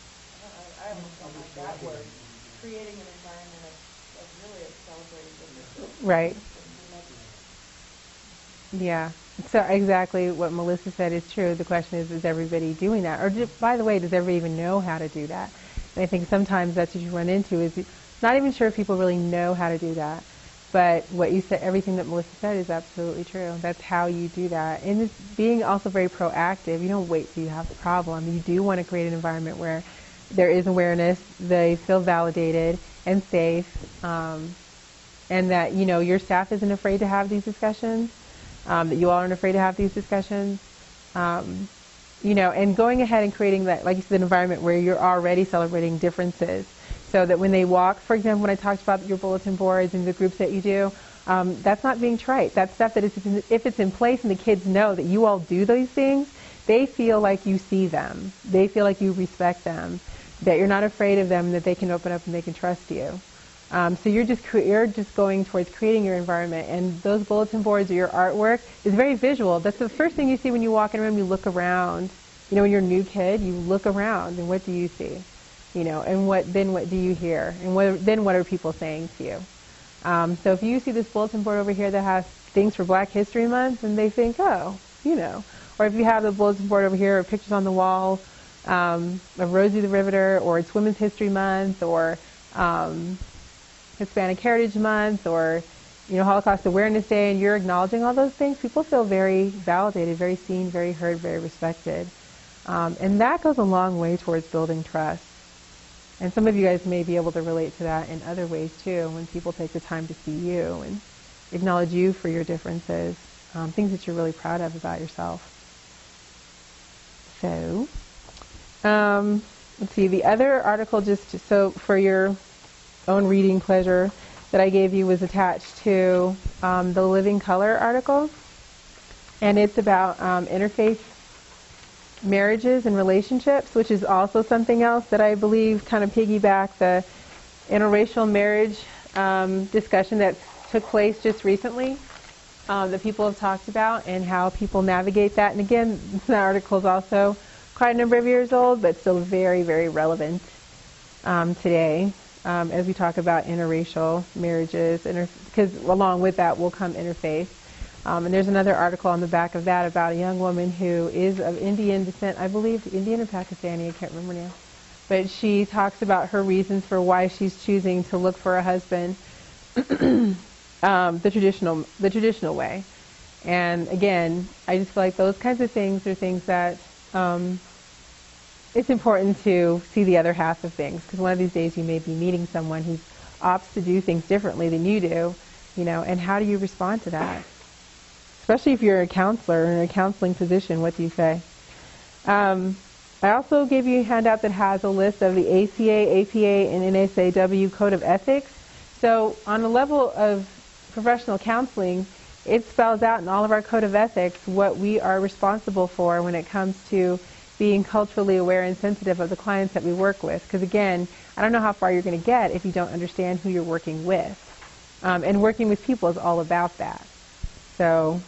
I almost don't like that word. Creating an environment of really celebrating differences. Right. Yeah. So exactly what Melissa said is true. The question is everybody doing that? Or by the way, does everybody even know how to do that? And I think sometimes that's what you run into is not even sure if people really know how to do that. But what you said, everything that Melissa said is absolutely true. That's how you do that. And it's being also very proactive. You don't wait till you have the problem. You do want to create an environment where there is awareness, they feel validated and safe, and that, your staff isn't afraid to have these discussions, that you all aren't afraid to have these discussions, and going ahead and creating that, like you said, an environment where you're already celebrating differences. So that when they walk, for example, when I talked about your bulletin boards and the groups that you do, that's not being trite. That's stuff that if it's in place and the kids know that you all do these things, they feel like you see them. They feel like you respect them, that you're not afraid of them, that they can open up and they can trust you. So you're just going towards creating your environment. And those bulletin boards or your artwork is very visual. That's the first thing you see when you walk in a room. You look around. When you're a new kid, you look around, and what do you see? And what do you hear? And what are people saying to you? So if you see this bulletin board over here that has things for Black History Month, and they think, or if you have the bulletin board over here or pictures on the wall of Rosie the Riveter, or it's Women's History Month, or Hispanic Heritage Month, or Holocaust Awareness Day, and you're acknowledging all those things, people feel very validated, very seen, very heard, very respected. And that goes a long way towards building trust. And some of you guys may be able to relate to that in other ways too, when people take the time to see you and acknowledge you for your differences, things that you're really proud of about yourself. So, let's see, the other article, just so for your own reading pleasure, that I gave you was attached to the Living Color article. And it's about interfaith marriages and relationships, which is also something else that I believe kind of piggyback the interracial marriage discussion that took place just recently, that people have talked about, and how people navigate that. And again, the article is also quite a number of years old, but still very, very relevant today as we talk about interracial marriages, because along with that will come interfaith. And there's another article on the back of that about a young woman who is of Indian descent, I believe, Indian or Pakistani, I can't remember but she talks about her reasons for why she's choosing to look for a husband the traditional way. And again, I just feel like those kinds of things are things that it's important to see the other half of things, because one of these days you may be meeting someone who opts to do things differently than you do, and how do you respond to that? Especially if you're a counselor in a counseling position, what do you say? I also gave you a handout that has a list of the ACA, APA, and NSAW Code of Ethics. So on the level of professional counseling, it spells out in all of our Code of Ethics what we are responsible for when it comes to being culturally aware and sensitive of the clients that we work with. Because again, I don't know how far you're going to get if you don't understand who you're working with. And working with people is all about that. So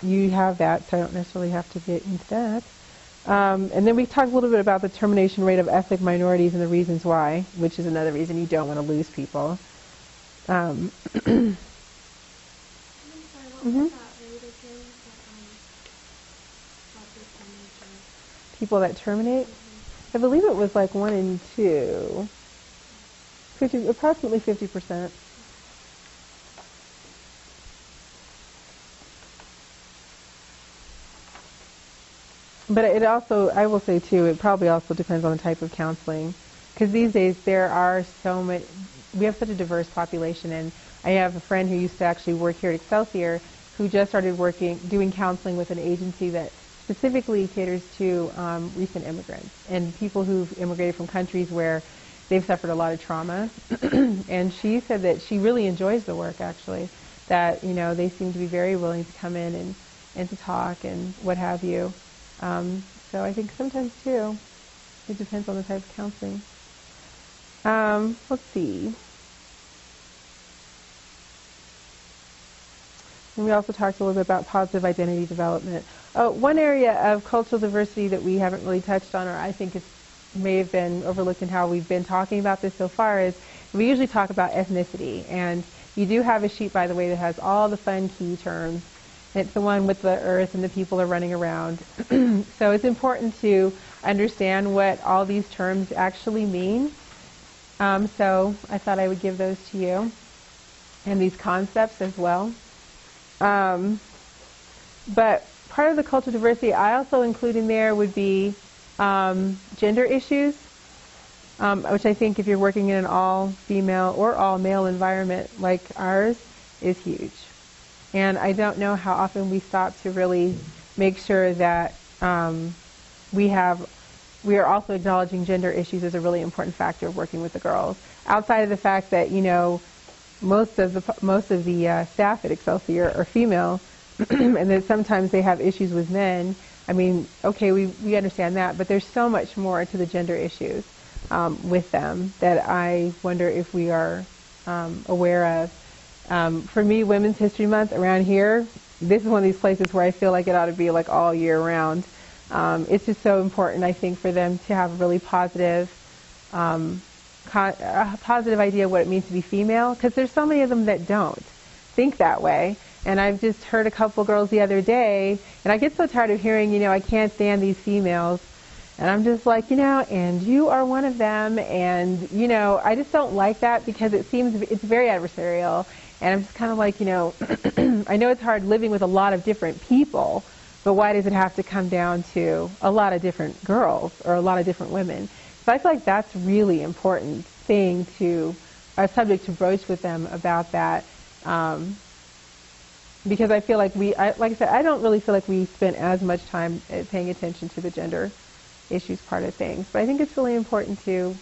you have that, so I don't necessarily have to get into that. And then we talked a little bit about the termination rate of ethnic minorities and the reasons why, which is another reason you don't want to lose people. People that terminate? I believe it was like 1 in 2. Approximately 50%. But it also, I will say too, it probably also depends on the type of counseling. Because these days there are so many, we have such a diverse population, and I have a friend who used to actually work here at Excelsior who just started doing counseling with an agency that specifically caters to recent immigrants and people who've immigrated from countries where they've suffered a lot of trauma. And she said that she really enjoys the work, actually, that, they seem to be very willing to come in and to talk and what have you. So I think sometimes, too, it depends on the type of counseling. Let's see. And we also talked a little bit about positive identity development. One area of cultural diversity that we haven't really touched on, or I think it may have been overlooked in how we've been talking about this so far, is we usually talk about ethnicity. And you do have a sheet, by the way, that has all the fun key terms. It's the one with the earth and the people are running around. So it's important to understand what all these terms actually mean. So I thought I would give those to you, and these concepts as well. But part of the cultural diversity I also include in there would be gender issues, which I think if you're working in an all-female or all-male environment like ours is huge. And I don't know how often we stop to really make sure that we are also acknowledging gender issues as a really important factor of working with the girls. Outside of the fact that, most of the staff at Excelsior are female, and that sometimes they have issues with men. I mean, okay, we understand that, but there's so much more to the gender issues with them that I wonder if we are aware of. For me, Women's History Month around here, this is one of these places where I feel like it ought to be like all year round. It's just so important, I think, for them to have a really positive idea of what it means to be female, because there's so many of them that don't think that way. And I've just heard a couple girls the other day, and I get so tired of hearing, I can't stand these females. And I'm just like, and you are one of them. And, I just don't like that because it's very adversarial. And I'm just kind of like, I know it's hard living with a lot of different people, but why does it have to come down to a lot of different girls or a lot of different women? So I feel like that's really important thing a subject to broach with them about that. Because I feel like like I said, I don't really feel like we spend as much time paying attention to the gender issues part of things. But I think it's really important to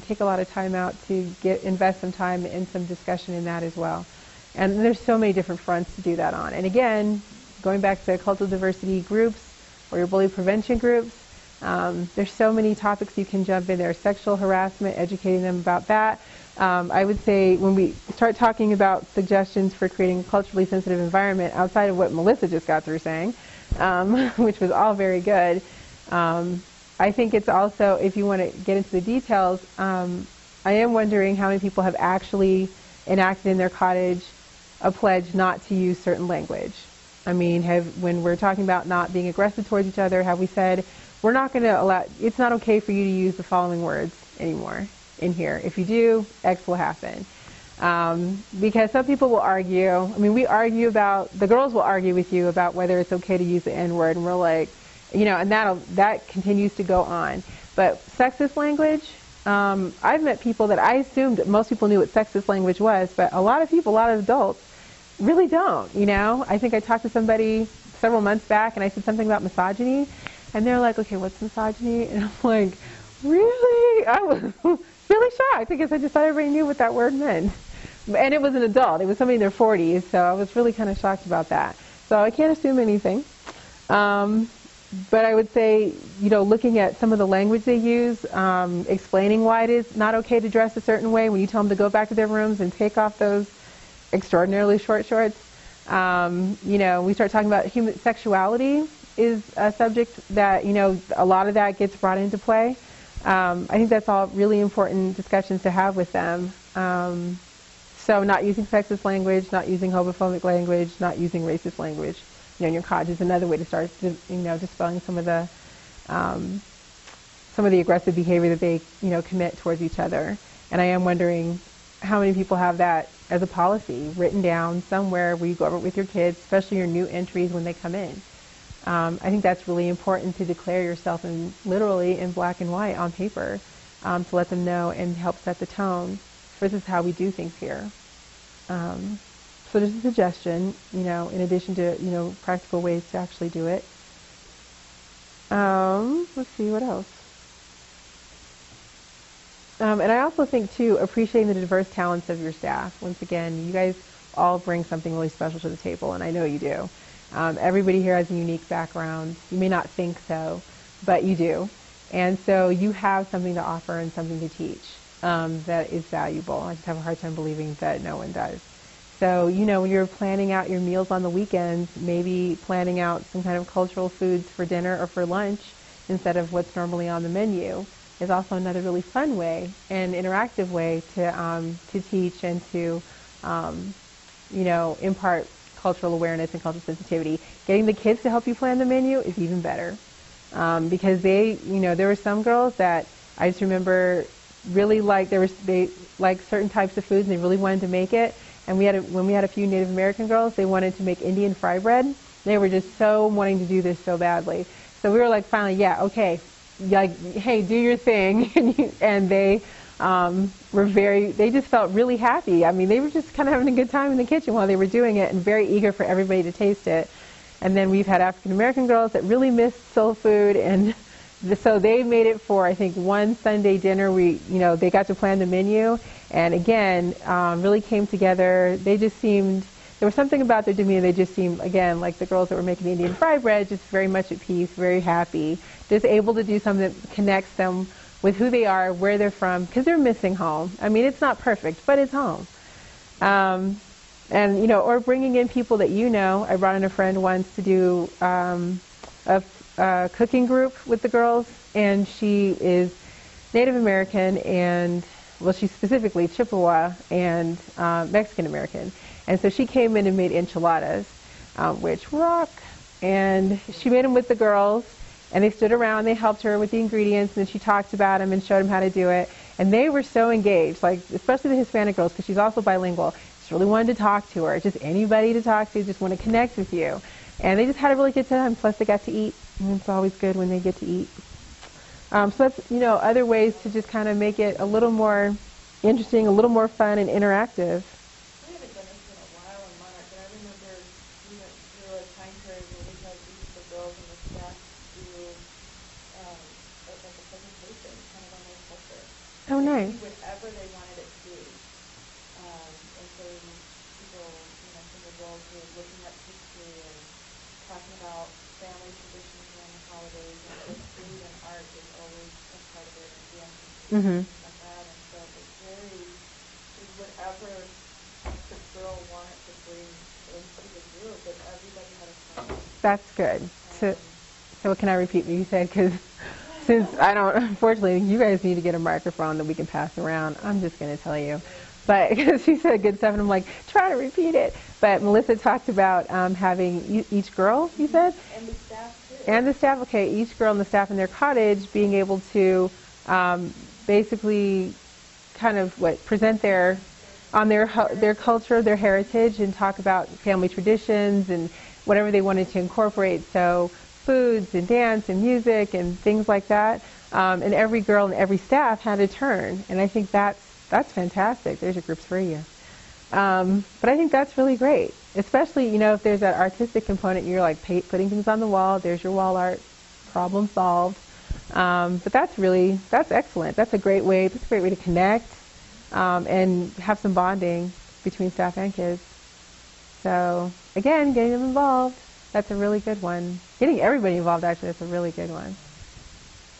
take a lot of time out to invest some time in some discussion in that as well. And there's so many different fronts to do that on. And again, going back to cultural diversity groups or your bully prevention groups, there's so many topics you can jump in there. Sexual harassment, educating them about that. I would say when we start talking about suggestions for creating a culturally sensitive environment outside of what Melissa just got through saying, which was all very good, I think it's also, if you want to get into the details, I am wondering how many people have actually enacted in their cottage a pledge not to use certain language. I mean, when we're talking about not being aggressive towards each other, have we said we're not going to allow, it's not okay for you to use the following words anymore in here. If you do, X will happen. Because some people will argue, I mean, the girls will argue with you about whether it's okay to use the N-word, and we're like, and that continues to go on. But sexist language, I've met people that I assumed that most people knew what sexist language was, but a lot of adults really don't, I think I talked to somebody several months back and I said something about misogyny, and they're like, okay, what's misogyny? And I'm like, really? I was really shocked because I just thought everybody knew what that word meant. And it was an adult. It was somebody in their 40s, so I was really kind of shocked about that. So I can't assume anything. But I would say, looking at some of the language they use, explaining why it is not okay to dress a certain way when you tell them to go back to their rooms and take off those extraordinarily short shorts. We start talking about human sexuality is a subject that, a lot of that gets brought into play. I think that's all really important discussions to have with them. So not using sexist language, not using homophobic language, not using racist language, in your college is another way to start, dispelling some of the aggressive behavior that they, commit towards each other. And I am wondering how many people have that as a policy written down somewhere where you go over it with your kids, especially your new entries when they come in. I think that's really important to declare yourself literally in black and white on paper, to let them know and help set the tone. This is how we do things here. So just a suggestion, in addition to, practical ways to actually do it. Let's see, what else? And I also think, too, appreciating the diverse talents of your staff. Once again, you guys all bring something really special to the table, and I know you do. Everybody here has a unique background. You may not think so, but you do. And so you have something to offer and something to teach that is valuable. I just have a hard time believing that no one does. So, when you're planning out your meals on the weekends, maybe planning out some kind of cultural foods for dinner or for lunch instead of what's normally on the menu is also another really fun way and interactive way to teach and to, impart cultural awareness and cultural sensitivity. Getting the kids to help you plan the menu is even better. Because there were some girls that I just remember really they liked certain types of foods and they really wanted to make it. And when we had a few Native American girls, they wanted to make Indian fry bread. They were just so wanting to do this so badly. So we were like, finally, yeah, okay, hey, do your thing. And they they just felt really happy. I mean, they were just kind of having a good time in the kitchen while they were doing it and very eager for everybody to taste it. And then we've had African American girls that really missed soul food, and so they made it for, I think, one Sunday dinner. They got to plan the menu, and again, really came together. They just seemed, there was something about their demeanor. They just seemed, again, like the girls that were making the Indian fry bread, just very much at peace, very happy, just able to do something that connects them with who they are, where they're from, because they're missing home. I mean, it's not perfect, but it's home. And, or bringing in people that I brought in a friend once to do a cooking group with the girls, and she is Native American and, well, she's specifically Chippewa and Mexican American. And so she came in and made enchiladas, which rock. And she made them with the girls, and they stood around, they helped her with the ingredients, and then she talked about them and showed them how to do it. And they were so engaged, like especially the Hispanic girls, because she's also bilingual. Just really wanted to talk to her, just anybody to talk to, just want to connect with you. And they just had a really good time, plus they got to eat. And it's always good when they get to eat. So that's, other ways to just kind of make it a little more interesting, a little more fun and interactive. We haven't done this in a while in Monarch, but I remember we went through a time period where we had each of the girls and the staff do like a presentation kind of on their culture. Oh, nice. Whatever they wanted it to be. And so people, some of the girls were looking up history and talking about family traditions around the holidays, and just food and art is always a part of it, and dancing and things like that. And so it's whatever the girl wanted to bring into the group, but everybody had a fun. That's good. So can I repeat what you said? Because since I don't, unfortunately, you guys need to get a microphone that we can pass around. I'm just going to tell you. But because she said good stuff, and I'm like, try to repeat it. But Melissa talked about having each girl, you said? And the staff too. And the staff, okay, each girl and the staff in their cottage being able to basically kind of present their culture, their heritage, and talk about family traditions and whatever they wanted to incorporate. So foods and dance and music and things like that. And every girl and every staff had a turn. And I think that's fantastic. There's your groups for you. But I think that's really great, especially, if there's that artistic component, you're like putting things on the wall, there's your wall art, problem solved. But that's excellent. That's a great way to connect, and have some bonding between staff and kids. So again, getting them involved, that's a really good one. Getting everybody involved, actually, that's a really good one.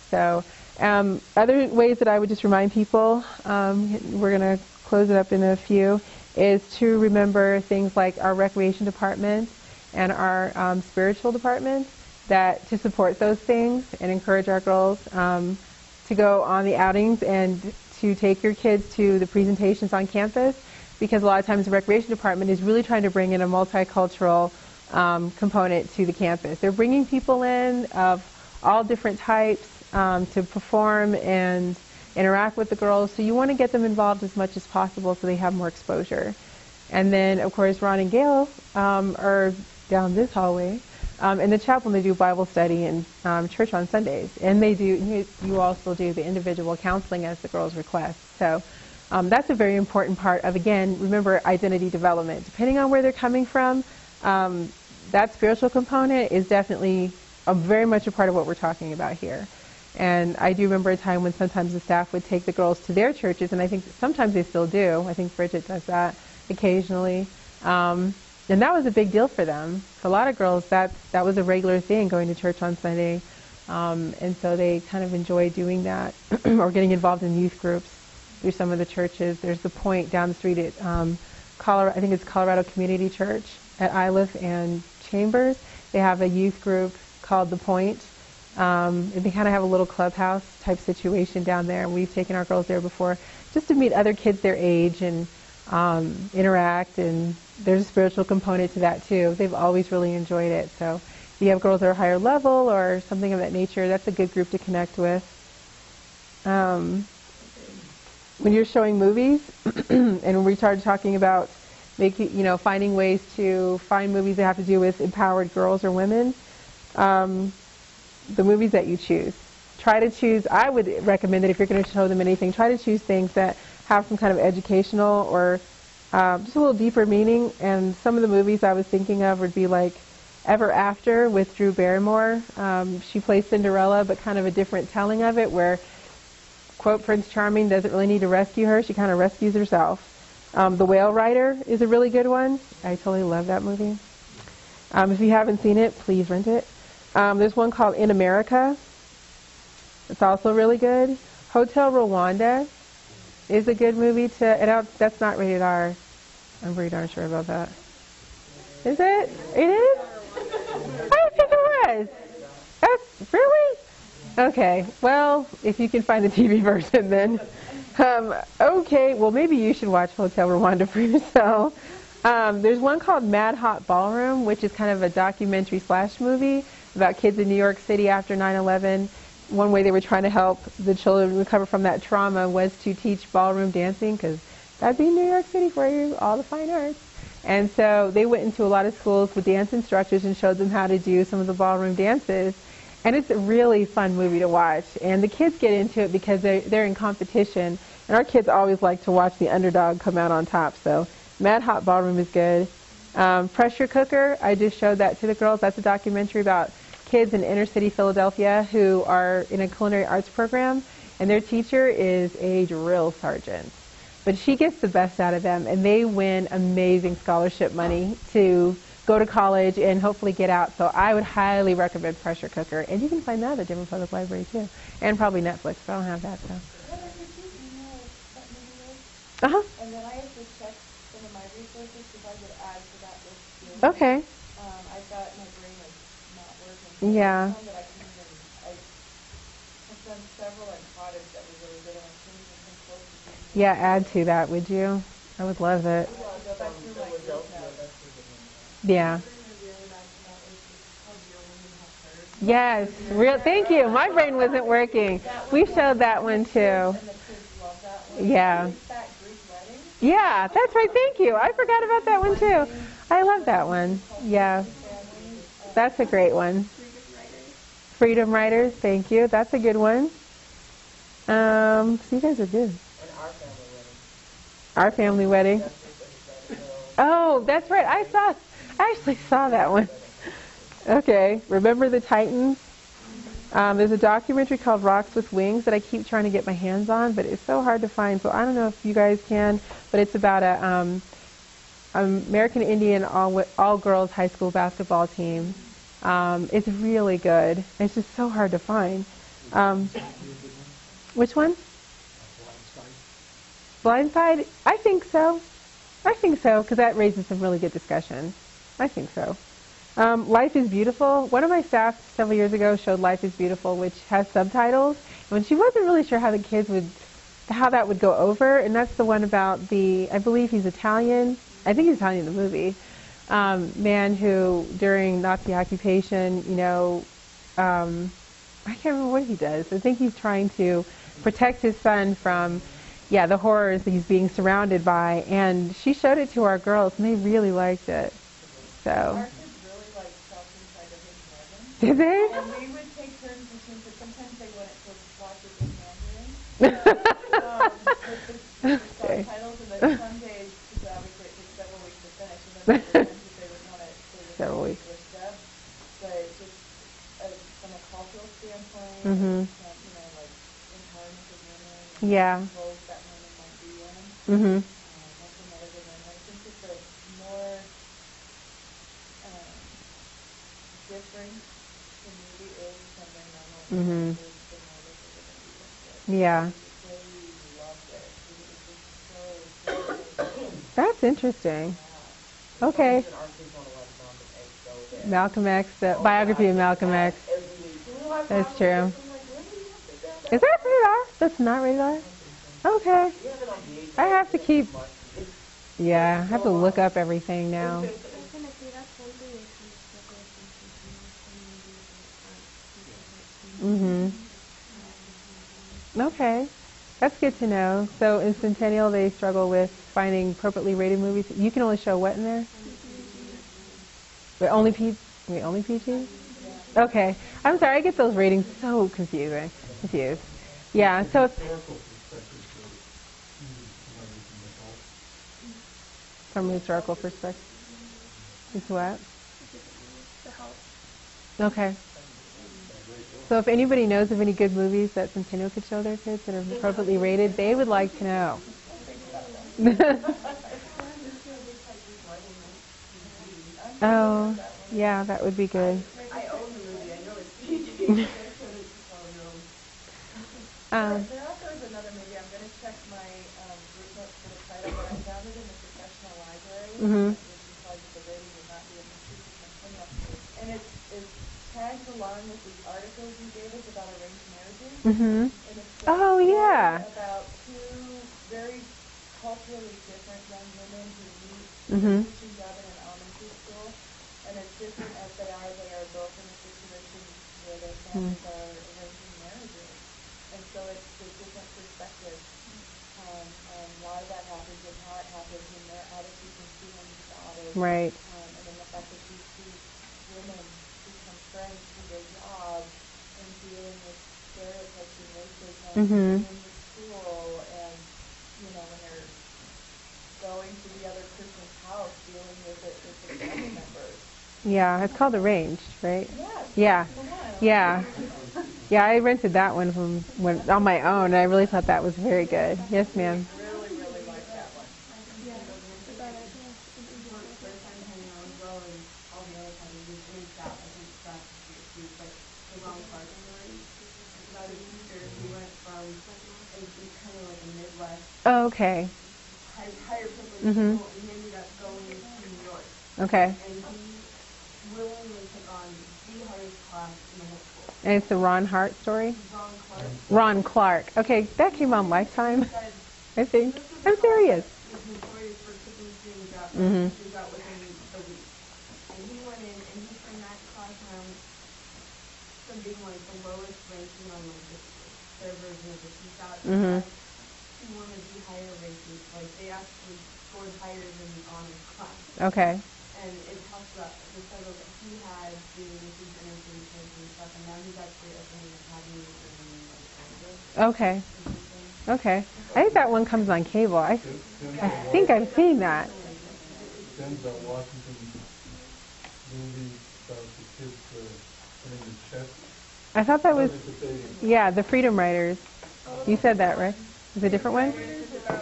So other ways that I would just remind people, we're going to close it up in a few, is to remember things like our recreation department and our spiritual department, that to support those things and encourage our girls to go on the outings and to take your kids to the presentations on campus, because a lot of times the recreation department is really trying to bring in a multicultural component to the campus. They're bringing people in of all different types to perform and interact with the girls. So you want to get them involved as much as possible so they have more exposure. And then, of course, Ron and Gail are down this hallway. In the chapel, they do Bible study and church on Sundays. And they do. You also do the individual counseling as the girls request. So that's a very important part of, again, remember, identity development. Depending on where they're coming from, that spiritual component is definitely very much a part of what we're talking about here. And I do remember a time when sometimes the staff would take the girls to their churches, and I think sometimes they still do. I think Bridget does that occasionally. And that was a big deal for them. For a lot of girls, that was a regular thing, going to church on Sunday. And so they kind of enjoy doing that or getting involved in youth groups through some of the churches. There's the Point down the street at Colorado, I think it's Colorado Community Church at Iliff and Chambers. They have a youth group called the Point. They kind of have a little clubhouse type situation down there. We've taken our girls there before just to meet other kids their age and interact, and there's a spiritual component to that too. They've always really enjoyed it. So if you have girls that are higher level or something of that nature, that's a good group to connect with. When you're showing movies, and we started talking about finding ways to find movies that have to do with empowered girls or women, the movies that you choose. Try to choose, I would recommend that if you're going to show them anything, try to choose things that have some kind of educational or just a little deeper meaning. And some of the movies I was thinking of would be like Ever After with Drew Barrymore. She plays Cinderella, but kind of a different telling of it, where, quote, Prince Charming doesn't really need to rescue her. She kind of rescues herself. The Whale Rider is a really good one. I totally love that movie. If you haven't seen it, please rent it. There's one called In America. It's also really good. Hotel Rwanda is a good movie that's not rated R. I'm pretty darn sure about that. Is it? It is? I don't think it was. That's really? Okay. Well, if you can find the TV version then. Okay. Well, maybe you should watch Hotel Rwanda for yourself. There's one called Mad Hot Ballroom, which is kind of a documentary / movie about kids in New York City after 9/11. One way they were trying to help the children recover from that trauma was to teach ballroom dancing, because that'd be New York City for you, all the fine arts. And so they went into a lot of schools with dance instructors and showed them how to do some of the ballroom dances. And it's a really fun movie to watch. And the kids get into it because they're in competition. And our kids always like to watch the underdog come out on top. So Mad Hot Ballroom is good. Pressure Cooker, I just showed that to the girls. That's a documentary about kids in inner city Philadelphia who are in a culinary arts program, and their teacher is a drill sergeant. But she gets the best out of them, and they win amazing scholarship money to go to college and hopefully get out. So I would highly recommend Pressure Cooker. And you can find that at Denver Public Library too. And probably Netflix, but I don't have that, so. Uh-huh. And then I have to check some of my resources because I would add to that list too. Okay. I thought my brain was not working. Yeah. I've done several in cottage that were really good, and I couldn't even come close to doing Yeah, add to that, would you? I would love it. Yeah. Yes, real. Thank you. My brain wasn't working. We showed that one too. And the kids love that one. Yeah. It's that Greek wedding. Yeah, that's right. Thank you. I forgot about that one too. I love that one. Yeah, that's a great one. Freedom Riders. Thank you. That's a good one. So you guys are good. And our family wedding. Our family wedding. Oh, that's right. I actually saw that one. Okay. Remember the Titans? There's a documentary called Rocks with Wings that I keep trying to get my hands on, but it's so hard to find. So I don't know if you guys can, but it's about a American Indian all girls high school basketball team. It's really good. It's just so hard to find. Which one? Blindside? I think so. Because that raises some really good discussion. I think so. Life is Beautiful. One of my staff several years ago showed Life is Beautiful, which has subtitles. And she wasn't really sure how how that would go over. And that's the one about I believe he's Italian. I think he's Italian in the movie. Man who, during Nazi occupation, I can't remember what he does. I think he's trying to protect his son from, the horrors that he's being surrounded by. And she showed it to our girls, and they really liked it. So. Our kids really like South Inside of His Heaven. Did they? And we would take turns between, because sometimes they wanted to watch it in Mandarin. With the subtitles, and then some days, because obviously it takes several weeks to finish, and then there were times that they would want it Several weeks. with dub. But just from a cultural standpoint, Mhm. like empowerment of women, Yeah. roles that women might be in. Mhm. That's another good one. I think it's a more different the movie is from their normal Mhm. experiences, the more that they're going to be into it. Yeah. They loved it. It was just so That's interesting. yeah. Okay. Even our kids want to watch Malcolm X, so there. Malcolm X, the biography of Malcolm X. Every week. Can we watch That's Malcolm true. X? I'm like, really? You have to do that? Is that rated R? That's not rated R? Okay. We have it on VHS. I have to keep. It's Yeah, I have to look up everything now. Mhm. Okay. That's good to know. So in Centennial, they struggle with finding appropriately rated movies. You can only show what in there? Only PG? Okay. I'm sorry, I get those ratings so confused. Yeah, so it's Historical perspective, somebody from the health. from a historical perspective. It's what? Okay. So if anybody knows of any good movies that Centennial could show their kids that are appropriately rated, they would like to know. Oh, yeah, that would be good. I own the movie. I know it's PG. There also is another movie. I'm going to check my group notes for the title, but I found it in the professional library, Mhm. which implies that the rating would not be a mystery to Centennial. And it's tagged along with the articles you gave us about arranged marriages. Mhm. And it's Oh, yeah. about two very culturally different young women who meet Mhm. a teaching job in an elementary school. And as different as they are both in a situation where their families are arranging marriages. And so it's the different perspectives on why that happens and how it happens and their attitudes and feelings about it. Right. And then the fact that these two women become friends through their jobs and dealing with stereotypes and racism Mhm. in the school and, when they're going to the other person's house, dealing with it with the family members. Yeah, it's called Arranged, right? Yes. Yeah. Come on. Yeah. Yeah, I rented that one on my own, and I really thought that was very good. Yes, ma'am. Really, really like that one. Oh, okay. Higher privileged Mhm. people, and he ended up going to New York. Okay. And he willingly took on the hardest class in the whole school. And it's the Ron Hart story? Ron Clark Ron Clark. Okay, that came on Lifetime, I think. I'm serious. was notorious for kicking students out, Mhm. students out within a week. And he went in and he turned that class around them being like the lowest ranking on like their version of the CSAT. Mhm. And one of the higher rankings, like they actually scored higher than the honors class. Okay. And it talks about the federal that he had doing these internships and stuff, and now he's actually opening an academy in like Kansas. Okay. or something. Okay. I think that one comes on cable. I think I've seen that. Denzel Washington's movie about the kids playing the chess. I thought that was, Debating. yeah, the Freedom Riders. You said that, right? Is it a different one? It's about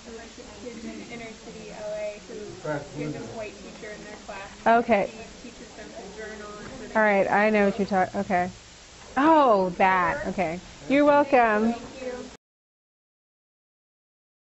a bunch of kids in inner city LA who there's this white teacher in their class. Okay. He teaches them to journal. And so All right. I know what you're talking. Okay. Oh, that. Okay. You're welcome. Thank you.